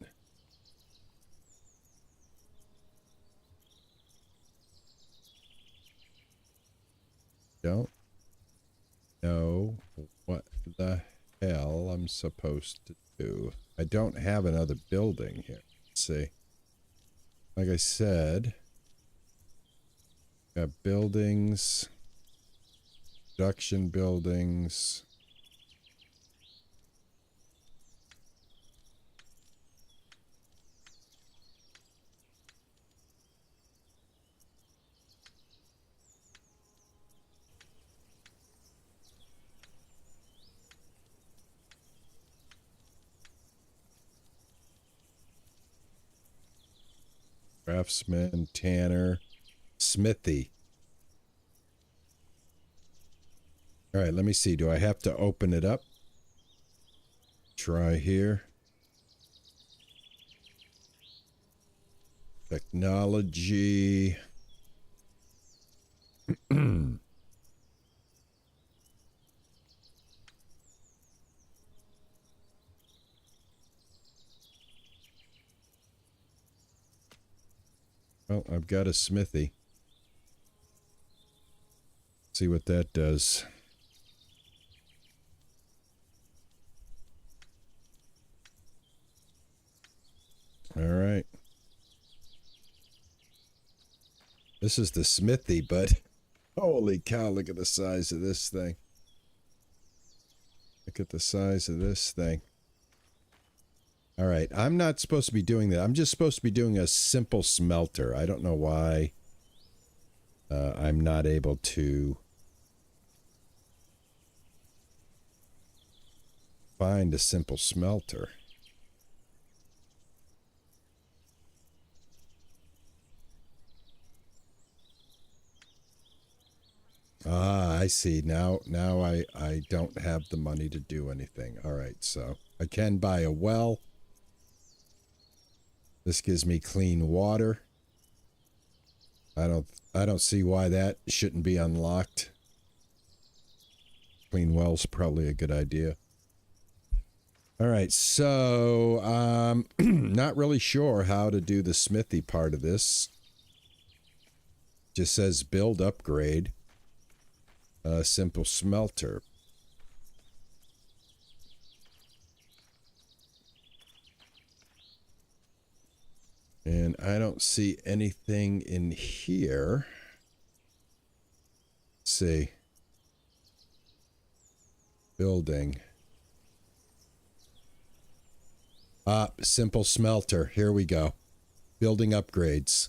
Don't know what the hell I'm supposed to do. I don't have another building here. Let's see. Like I said, got buildings, production buildings. Craftsman, tanner, smithy. All right, let me see. Do I have to open it up? Try here. Technology. Well, I've got a smithy. See what that does. All right. This is the smithy, but holy cow, look at the size of this thing. Look at the size of this thing. All right, I'm not supposed to be doing that. I'm just supposed to be doing a simple smelter. I don't know why I'm not able to find a simple smelter. Ah, I see. Now I don't have the money to do anything. All right, so I can buy a well. This gives me clean water. I don't see why that shouldn't be unlocked. Clean well's probably a good idea. All right, so not really sure how to do the smithy part of this. Just says build upgrade. Simple smelter. And I don't see anything in here. Let's see. Building. Simple smelter. Here we go. Building upgrades.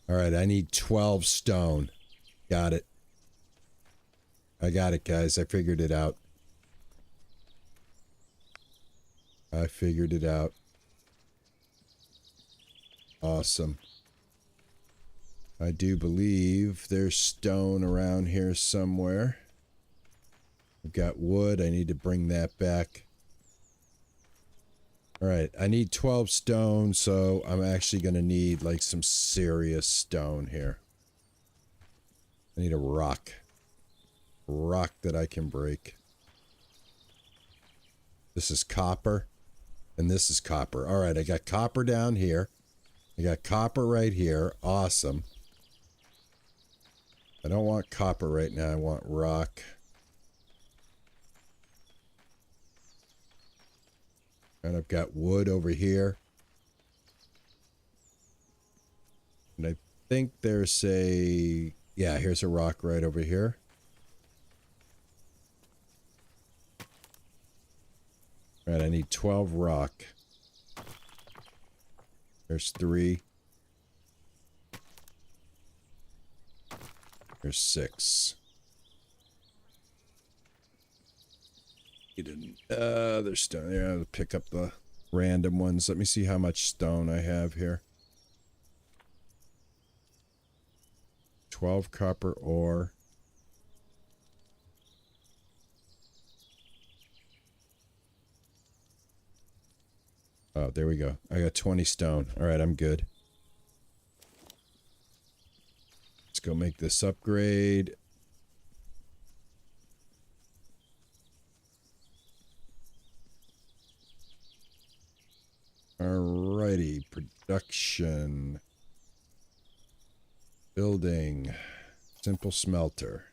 All right, I need 12 stone. Got it. I got it, guys. I figured it out. I figured it out. Awesome. I do believe there's stone around here somewhere. I've got wood. I need to bring that back. Alright, I need 12 stone, so I'm actually going to need, like, some serious stone here. I need a rock. A rock that I can break. This is copper, and this is copper. Alright, I got copper down here. I got copper right here. Awesome. I don't want copper right now. I want rock. And I've got wood over here. And I think there's a... Yeah, here's a rock right over here. Alright, I need 12 rock. There's 3. There's 6. There's stone. Yeah, I'll pick up the random ones. Let me see how much stone I have here. 12 copper ore. Oh, there we go. I got 20 stone. Alright, I'm good. Let's go make this upgrade. Alrighty, production. Building. Simple smelter.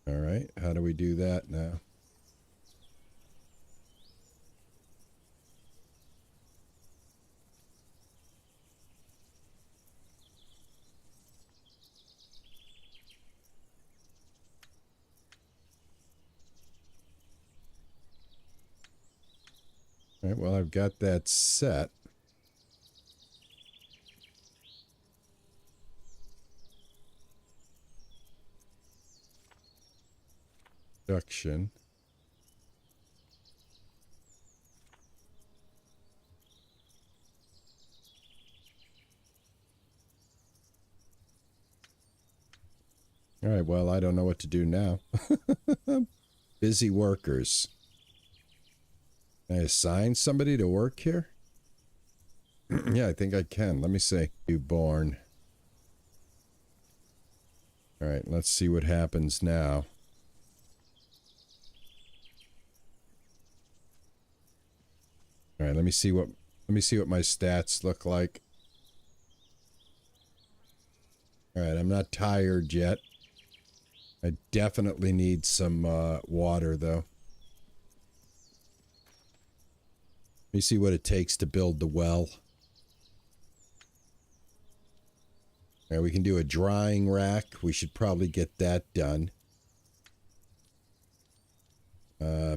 Alright, how do we do that now? All right, well, I've got that set. Production. All right, well, I don't know what to do now. Busy workers. Can I assign somebody to work here? Yeah, I think I can. Let me see. You born. All right, let's see what happens now. All right, let me see what my stats look like. All right, I'm not tired yet. I definitely need some water though. Let me see what it takes to build the well. All right, we can do a drying rack. We should probably get that done.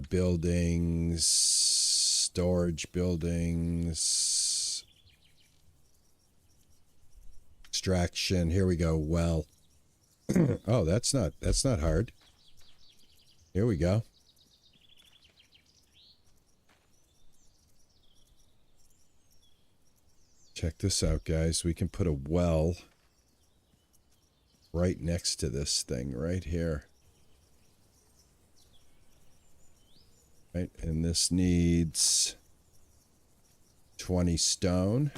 Buildings, storage buildings, extraction. Here we go. Well, oh, that's not hard. Here we go. Check this out, guys. We can put a well right next to this thing right here. Right, and this needs 20 stone.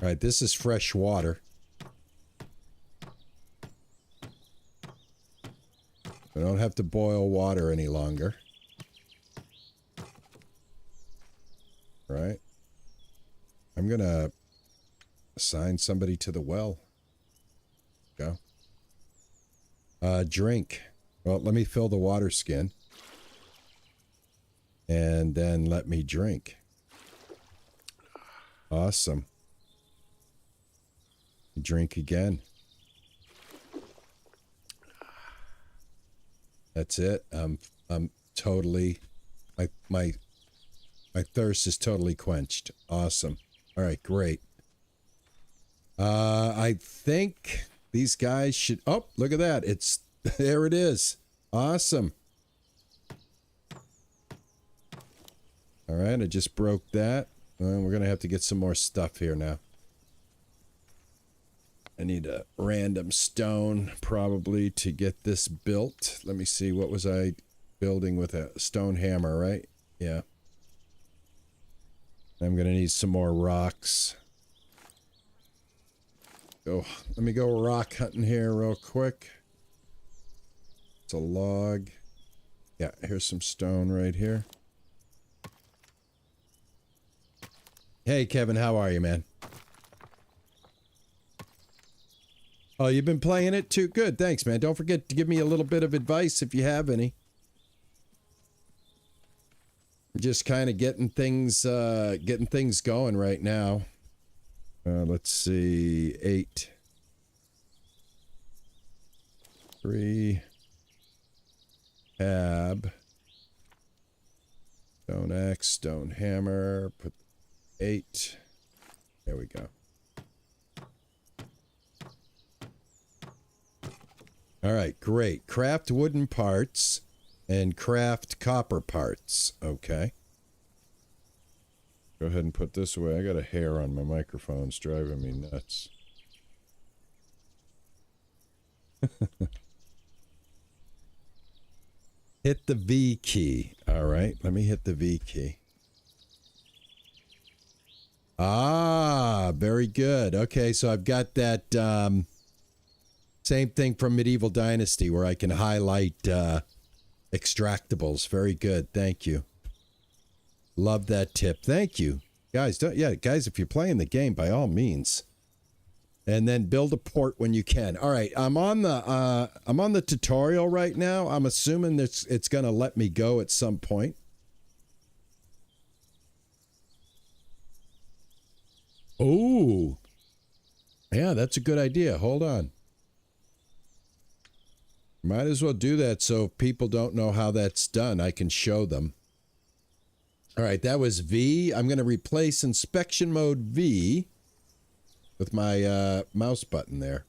All right, this is fresh water. We don't have to boil water any longer. Right? I'm gonna assign somebody to the well. Go. Drink. Well, let me fill the water skin. And then let me drink. Awesome. Drink again. That's it. I'm totally, my thirst is totally quenched. Awesome. All right, great. I think these guys should, oh, look at that. It's, there it is. Awesome. All right, I just broke that. And we're going to have to get some more stuff here now. I need a random stone probably to get this built. Let me see, what was I building with a stone hammer, right? Yeah. I'm gonna need some more rocks. Oh, let me go rock hunting here real quick. It's a log. Yeah, here's some stone right here. Hey Kevin, how are you, man? Oh, you've been playing it too? Good, thanks, man. Don't forget to give me a little bit of advice if you have any. Just kind of getting things going right now. Let's see, 8. 3. Tab. Stone axe, stone hammer. Put 8. There we go. All right, great. Craft wooden parts and craft copper parts. Okay. Go ahead and put this away. I got a hair on my microphone. It's driving me nuts. Hit the V key. All right, let me hit the V key. Ah, very good. Okay, so I've got that same thing from Medieval Dynasty where I can highlight extractables. Very good. Thank you. Love that tip. Thank you. Guys, guys, if you're playing the game, by all means. And then build a port when you can. All right, I'm on the tutorial right now. I'm assuming that it's going to let me go at some point. Oh. Yeah, that's a good idea. Hold on. Might as well do that so if people don't know how that's done, I can show them. All right, that was V. I'm going to replace inspection mode V with my mouse button there.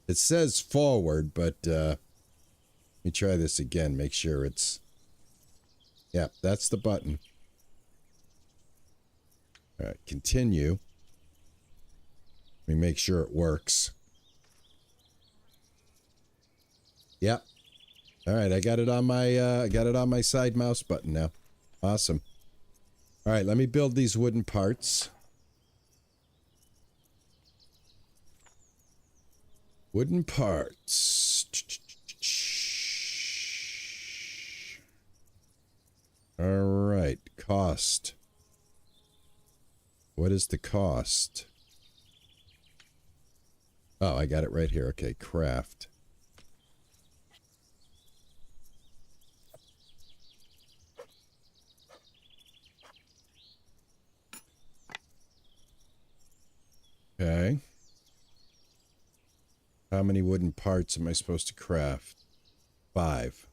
It says forward, but let me try this again. Make sure it's... Yeah, that's the button. All right, continue. Let me make sure it works. Yep. All right, I got it on my side mouse button now. Awesome. All right, let me build these wooden parts. Wooden parts. All right, cost. What is the cost? Oh, I got it right here. Okay, craft. Okay. How many wooden parts am I supposed to craft? 5.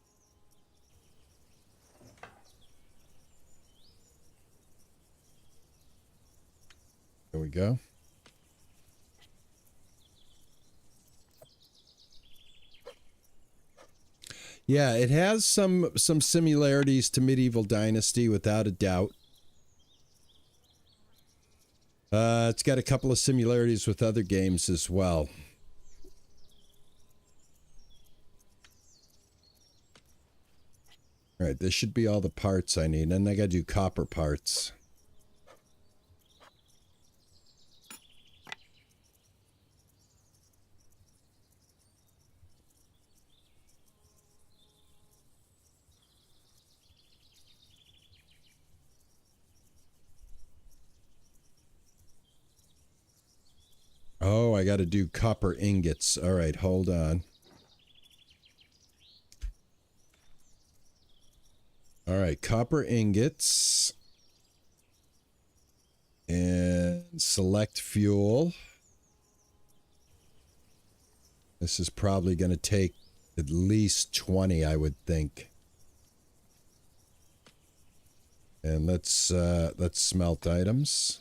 There we go. Yeah, it has some similarities to Medieval Dynasty, without a doubt. It's got a couple of similarities with other games as well. All right, this should be all the parts I need. And then I gotta do copper parts. Oh, I gotta do copper ingots. All right, hold on. All right, copper ingots. And select fuel. This is probably going to take at least 20, I would think. And let's smelt items.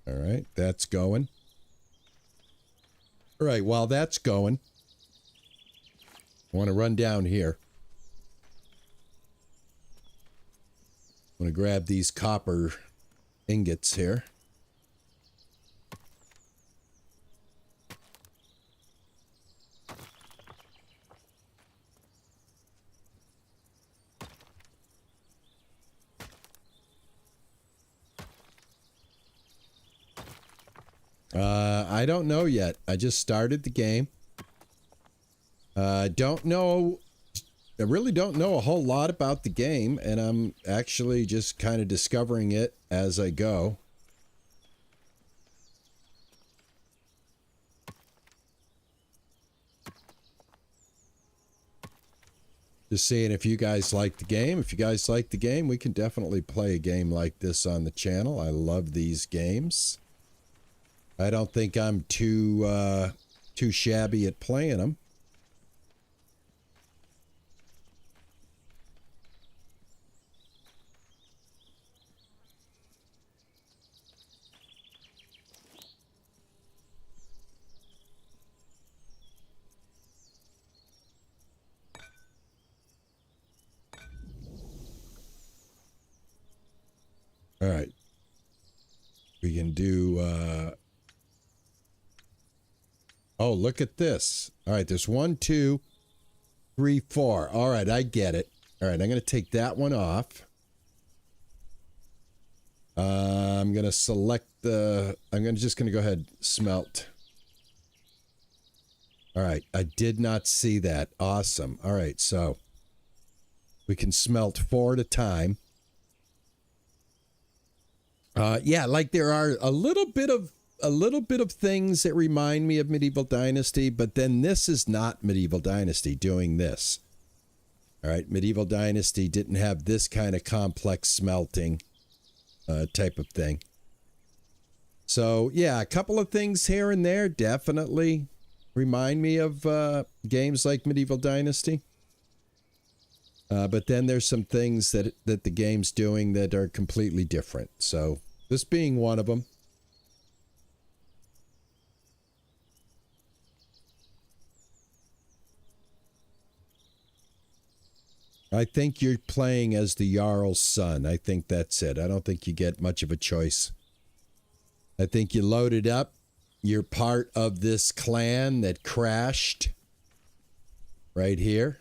All right, that's going. All right, while that's going, I want to run down here. I'm going to grab these copper ingots here. I don't know yet. I just started the game. Don't know. I really don't know a whole lot about the game, and I'm actually just kind of discovering it as I go. Just seeing if you guys like the game. If you guys like the game, we can definitely play a game like this on the channel. I love these games. I don't think I'm too shabby at playing them. All right. We can do, oh, look at this. All right, there's 1, 2, 3, 4. All right, I get it. All right, I'm going to take that one off. I'm going to select the, just going to go ahead and smelt. All right, I did not see that. Awesome. All right, so we can smelt 4 at a time. Yeah, like there are a little bit of things that remind me of Medieval Dynasty, but then this is not Medieval Dynasty doing this. All right, Medieval Dynasty didn't have this kind of complex smelting type of thing. So, yeah, a couple of things here and there definitely remind me of games like Medieval Dynasty. But then there's some things that the game's doing that are completely different. So this being one of them. I think you're playing as the Jarl's son. I think that's it. I don't think you get much of a choice. I think you load it up. You're part of this clan that crashed right here.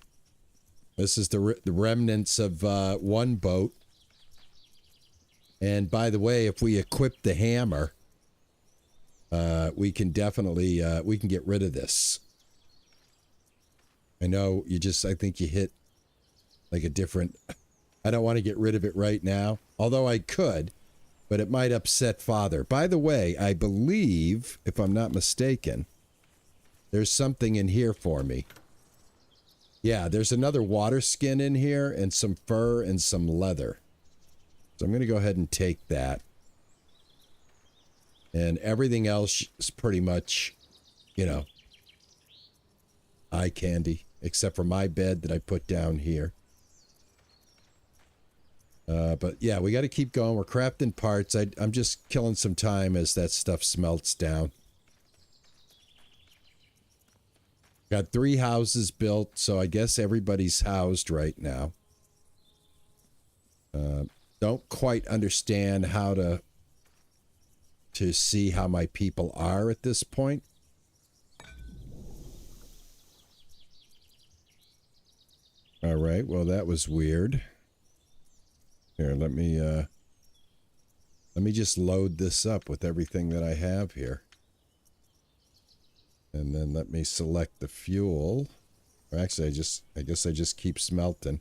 This is the remnants of one boat. And by the way, if we equip the hammer, we can definitely, we can get rid of this. I know I think you hit like a different, I don't want to get rid of it right now. Although I could, but it might upset Father. By the way, I believe, if I'm not mistaken, there's something in here for me. Yeah, there's another water skin in here and some fur and some leather. So I'm going to go ahead and take that. And everything else is pretty much, you know, eye candy, except for my bed that I put down here. But yeah, we got to keep going. We're crafting parts. I'm just killing some time as that stuff smelts down. Got 3 houses built, so I guess everybody's housed right now. Don't quite understand how to see how my people are at this point. All right, well, that was weird. Here, let me just load this up with everything that I have here. And then let me select the fuel. Or actually, I guess I just keep smelting.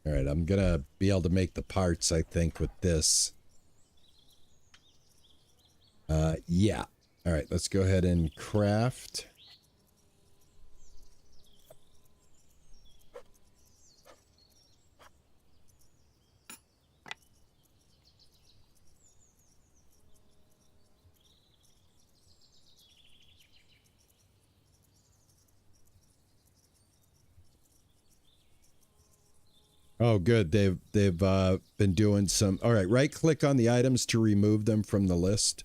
All right, I'm gonna be able to make the parts, I think, with this. Yeah. All right, let's go ahead and craft. Oh, good. They've been doing some. All right, right click on the items to remove them from the list.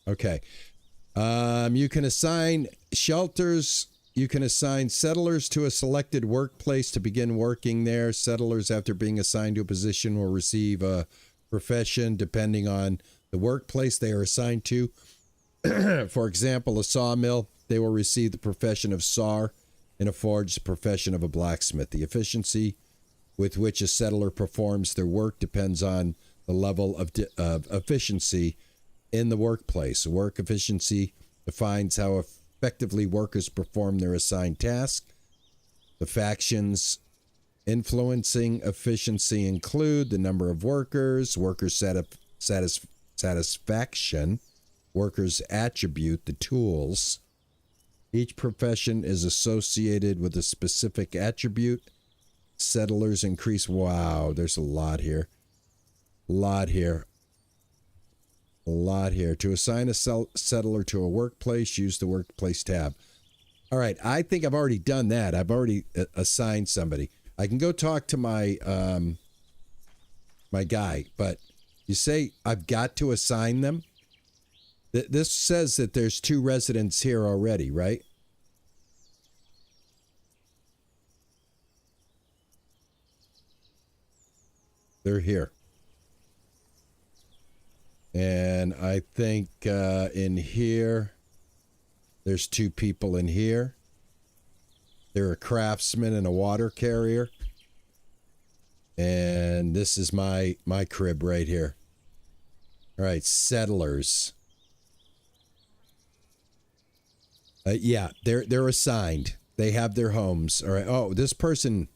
Okay. You can assign shelters. You can assign settlers to a selected workplace to begin working there. Settlers, after being assigned to a position, will receive a profession depending on the workplace they are assigned to. For example, a sawmill, they will receive the profession of saw. In a forge, the profession of a blacksmith. The efficiency with which a settler performs their work depends on the level of efficiency in the workplace. Work efficiency defines how effectively workers perform their assigned task. The factors influencing efficiency include the number of workers, workers' satisfaction, workers' attribute, the tools. Each profession is associated with a specific attribute. Settlers increase. Wow, there's a lot here. A lot here. To assign a settler to a workplace, use the workplace tab. All right, I think I've already done that. I've already assigned somebody. I can go talk to my my guy, but you say I've got to assign them? This says that there's 2 residents here already, right? They're here. And I think in here, there's 2 people in here. They're a craftsman and a water carrier. And this is my crib right here. All right, settlers. Yeah, they're assigned. They have their homes. All right. Oh, this person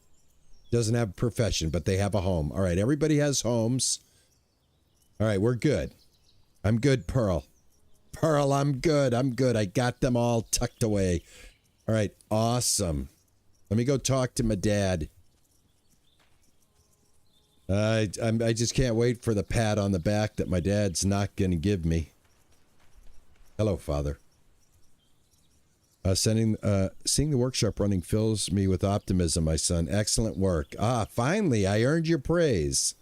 doesn't have a profession, but they have a home. All right, everybody has homes. All right, we're good. I'm good, Pearl. Pearl, I'm good. I'm good. I got them all tucked away. All right, awesome. Let me go talk to my dad. I just can't wait for the pat on the back that my dad's not going to give me. Hello, Father. Seeing the workshop running fills me with optimism, my son. Excellent work. Finally, I earned your praise.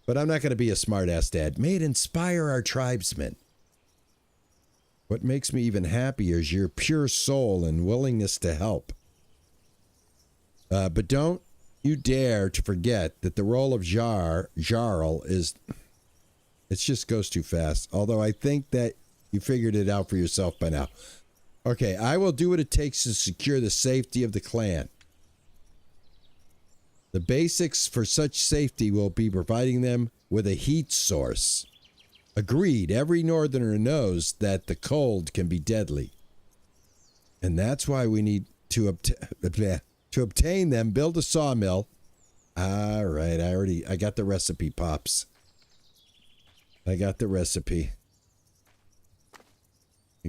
But I'm not going to be a smart-ass dad. May it inspire our tribesmen. What makes me even happier is your pure soul and willingness to help. But don't you dare to forget that the role of Jarl is... It just goes too fast. Although I think that you figured it out for yourself by now. Okay, I will do what it takes to secure the safety of the clan. The basics for such safety will be providing them with a heat source. Agreed, every northerner knows that the cold can be deadly. And that's why we need to obtain them, build a sawmill. All right, I got the recipe, Pops. I got the recipe.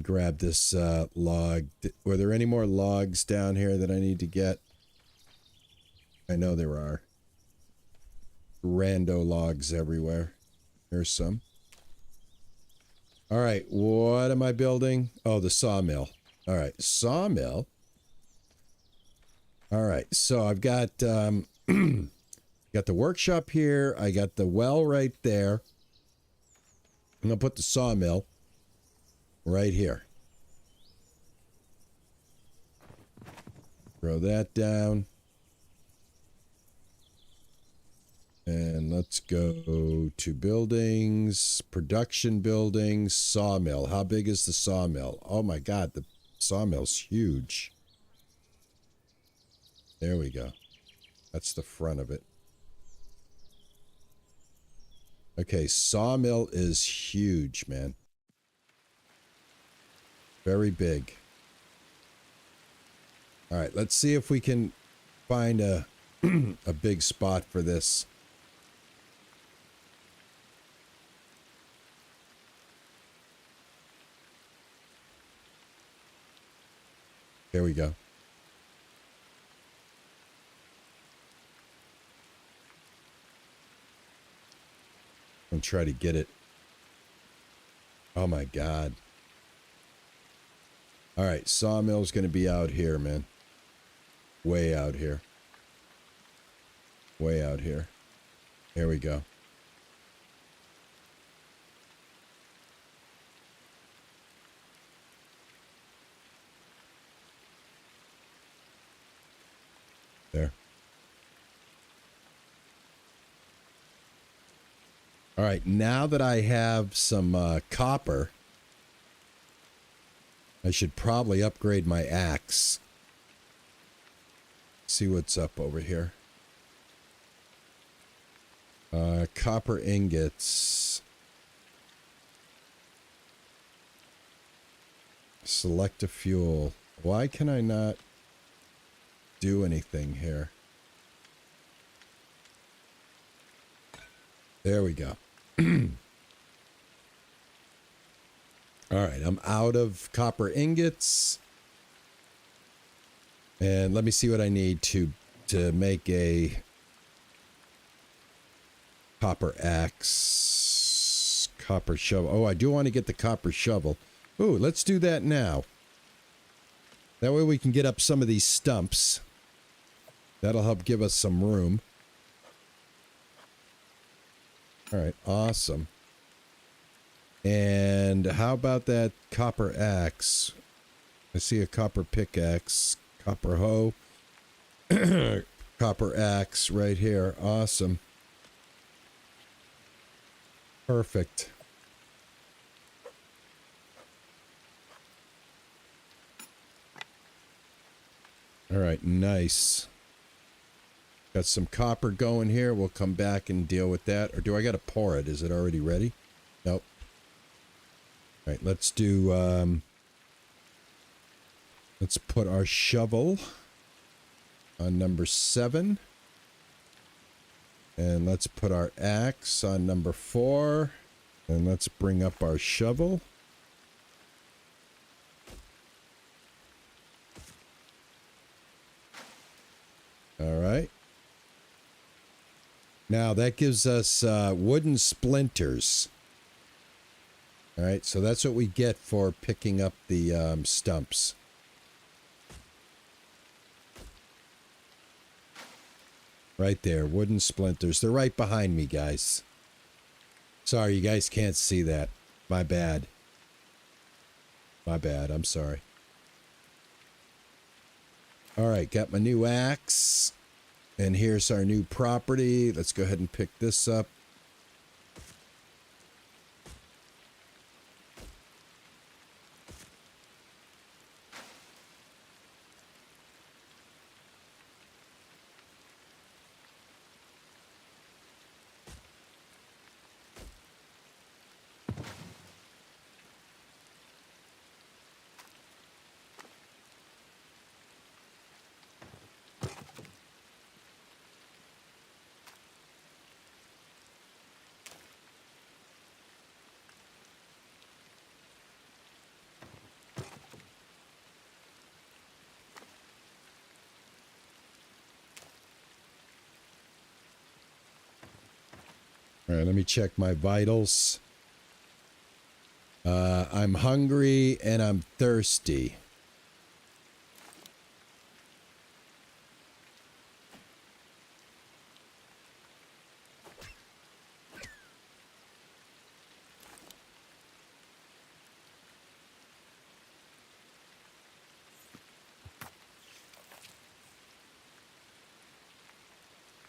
Grab this log. Were there any more logs down here that I need to get? I know there are. Rando logs everywhere. Here's some. All right, what am I building? Oh, the sawmill. All right, sawmill. All right, so I've got got the workshop here. I got the well right there. I'm gonna put the sawmill right here. Throw that down. And let's go to buildings, production buildings, sawmill. How big is the sawmill? Oh my God, the sawmill's huge. There we go. That's the front of it. Okay, sawmill is huge, man. Very big. All right, let's see if we can find a a big spot for this. There we go. I'm trying to get it. Oh my God. All right, sawmill's going to be out here, man. Way out here. Way out here. There we go. There. All right, now that I have some copper, I should probably upgrade my axe. See what's up over here. Copper ingots. Select a fuel. Why can I not do anything here? There we go. All right, I'm out of copper ingots. And let me see what I need to make a copper axe, copper shovel. Oh, I do want to get the copper shovel. Ooh, let's do that now. That way we can get up some of these stumps. That'll help give us some room. All right, awesome. And how about that copper axe? I see a copper pickaxe, copper hoe, copper axe right here. Awesome. Perfect. All right, nice. Got some copper going here. We'll come back and deal with that. Or do I got to pour it? Is it already ready? Nope. All right, let's do, let's put our shovel on number 7. And let's put our axe on number 4. And let's bring up our shovel. All right. Now that gives us wooden splinters. All right, so that's what we get for picking up the stumps. Right there, wooden splinters. They're right behind me, guys. Sorry, you guys can't see that. My bad. My bad, I'm sorry. All right, got my new axe. And here's our new property. Let's go ahead and pick this up. All right, let me check my vitals. I'm hungry and I'm thirsty.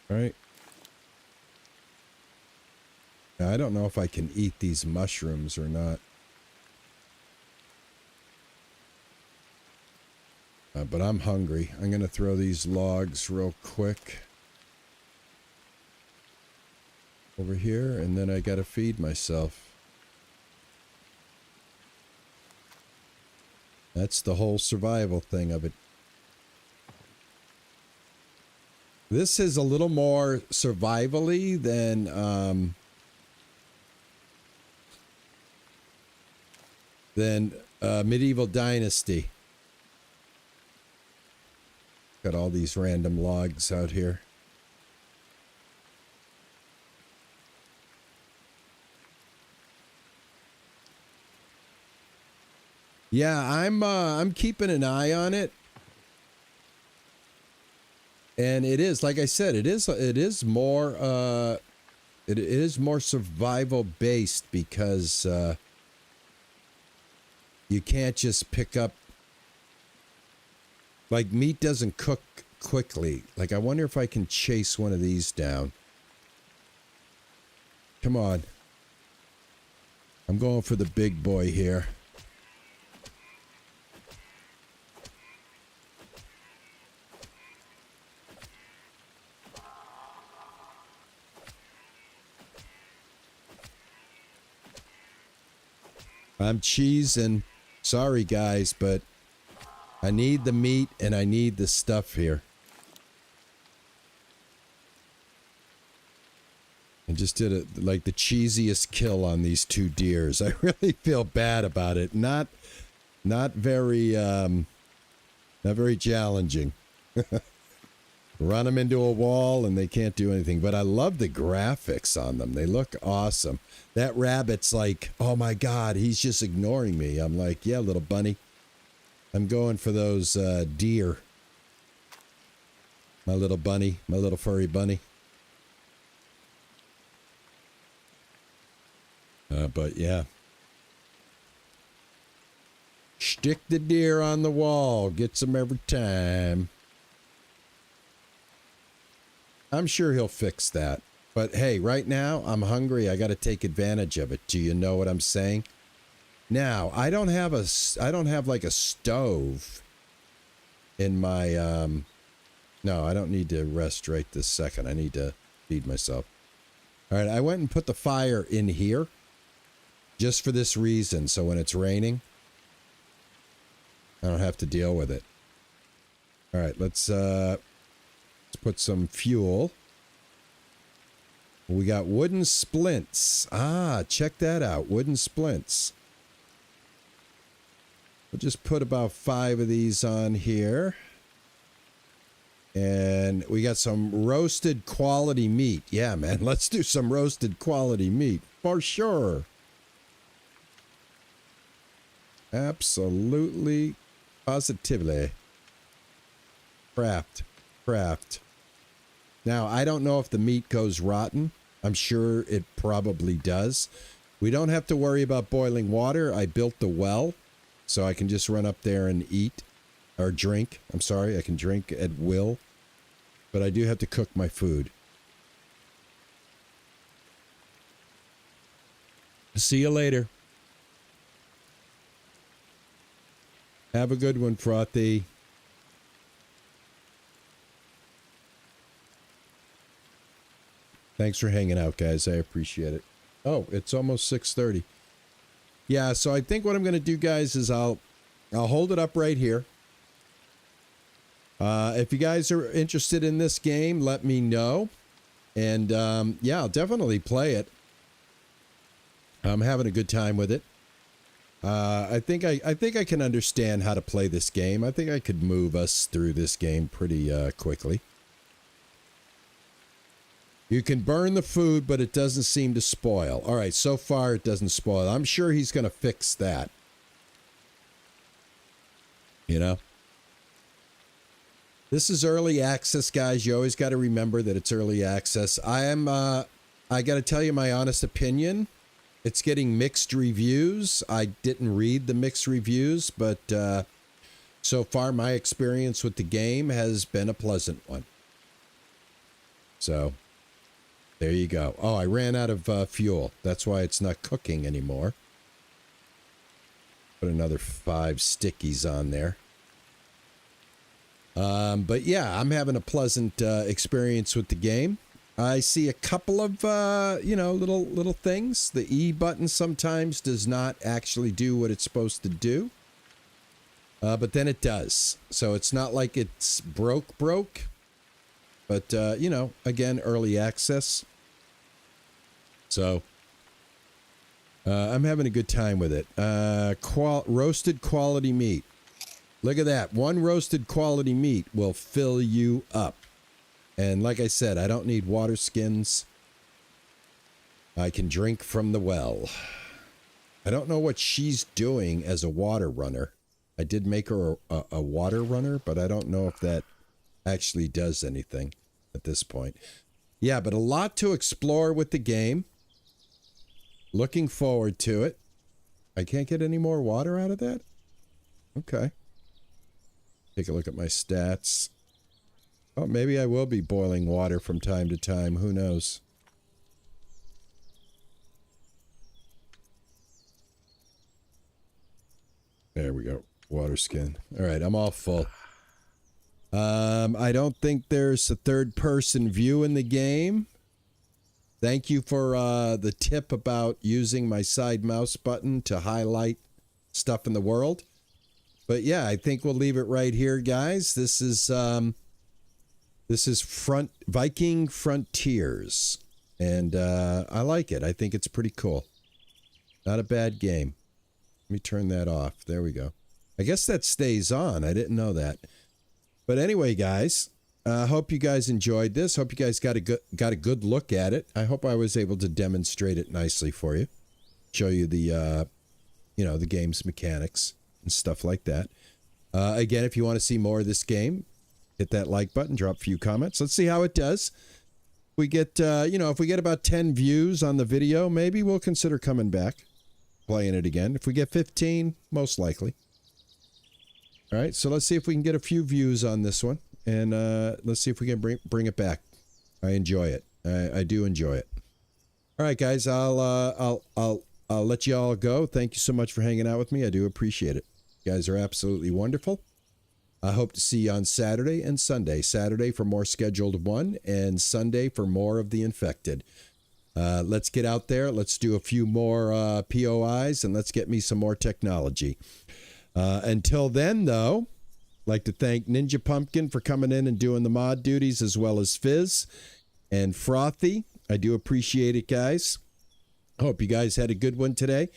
All right. Now, I don't know if I can eat these mushrooms or not. But I'm hungry. I'm going to throw these logs real quick over here, and then I got to feed myself. That's the whole survival thing of it. This is a little more survival-y than Medieval Dynasty. Got all these random logs out here. Yeah, I'm keeping an eye on it. And it is, like I said, it is more survival based because you can't just pick up, like, meat doesn't cook quickly. Like, I wonder if I can chase one of these down. Come on. I'm going for the big boy here. I'm cheesing. Sorry, guys, but I need the meat and I need the stuff here. I just did like the cheesiest kill on these two deers. I really feel bad about it. Not very challenging. Run them into a wall and they can't do anything. But I love the graphics on them. They look awesome. That rabbit's like, oh my God, he's just ignoring me. I'm like, yeah, little bunny. I'm going for those deer. My little bunny, my little furry bunny. But yeah. Stick the deer on the wall. Gets them every time. I'm sure he'll fix that. But hey, right now, I'm hungry. I got to take advantage of it. Do you know what I'm saying? Now, I don't have like a stove in my, no, I don't need to rest right this second. I need to feed myself. All right, I went and put the fire in here just for this reason. So when it's raining, I don't have to deal with it. All right, let's put some fuel. We got wooden splints. Ah, check that out. Wooden splints. We'll just put about 5 of these on here. And we got some roasted quality meat. Yeah, man, let's do some roasted quality meat for sure. Absolutely, positively. Craft. Now, I don't know if the meat goes rotten. I'm sure it probably does. We don't have to worry about boiling water. I built the well, so I can just run up there and eat, or drink. I'm sorry, I can drink at will. But I do have to cook my food. See you later. Have a good one, Frothy. Thanks for hanging out, guys. I appreciate it. Oh, it's almost 6:30. Yeah, so I think what I'm going to do, guys, is I'll hold it up right here. If you guys are interested in this game, let me know. And, yeah, I'll definitely play it. I'm having a good time with it. I think I can understand how to play this game. I think I could move us through this game pretty quickly. You can burn the food, but it doesn't seem to spoil. All right, so far it doesn't spoil. I'm sure he's going to fix that. You know? This is early access, guys. You always got to remember that it's early access. I got to tell you my honest opinion. It's getting mixed reviews. I didn't read the mixed reviews, but so far my experience with the game has been a pleasant one. So, There you go. Oh, I ran out of fuel. That's why it's not cooking anymore. Put another 5 stickies on there. But yeah, I'm having a pleasant experience with the game. I see a couple of, you know, little things. The E button sometimes does not actually do what it's supposed to do. But then it does. So it's not like it's broke. But, you know, again, early access. So I'm having a good time with it. Roasted quality meat. Look at that. One roasted quality meat will fill you up. And like I said, I don't need water skins. I can drink from the well. I don't know what she's doing as a water runner. I did make her a water runner, but I don't know if that actually does anything at this point. Yeah, but a lot to explore with the game. Looking forward to it. I can't get any more water out of that? Okay. Take a look at my stats. Oh, maybe I will be boiling water from time to time. Who knows? There we go. Water skin. All right, I'm all full. I don't think there's a third-person view in the game. Thank you for the tip about using my side mouse button to highlight stuff in the world. But yeah, I think we'll leave it right here, guys. This is Viking Frontiers, and I like it. I think it's pretty cool. Not a bad game. Let me turn that off. There we go. I guess that stays on. I didn't know that. But anyway, guys, hope you guys enjoyed this. Hope you guys got a good look at it. I hope I was able to demonstrate it nicely for you. Show you the you know, the game's mechanics and stuff like that. Again, if you want to see more of this game, hit that like button, drop a few comments. Let's see how it does. We get, you know, if we get about 10 views on the video, maybe we'll consider coming back, playing it again. If we get 15, most likely. All right, so let's see if we can get a few views on this one, and let's see if we can bring it back. I enjoy it. I do enjoy it. All right, guys, I'll let you all go. Thank you so much for hanging out with me. I do appreciate it. You guys are absolutely wonderful. I hope to see you on Saturday and Sunday. Saturday for more Scheduled 1, and Sunday for more of the Infected. Let's get out there. Let's do a few more POIs, and let's get me some more technology. Until then, though, I'd like to thank Ninja Pumpkin for coming in and doing the mod duties, as well as Fizz and Frothy. I do appreciate it, guys. Hope you guys had a good one today.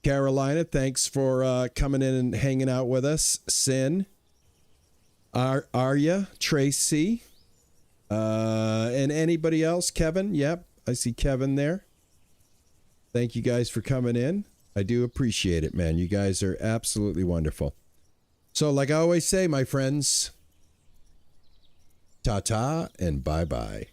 Carolina, thanks for coming in and hanging out with us. Sin, Arya, Tracy, and anybody else. Kevin, yep, I see Kevin there. Thank you guys for coming in. I do appreciate it, man. You guys are absolutely wonderful. So, like I always say, my friends, ta-ta and bye-bye.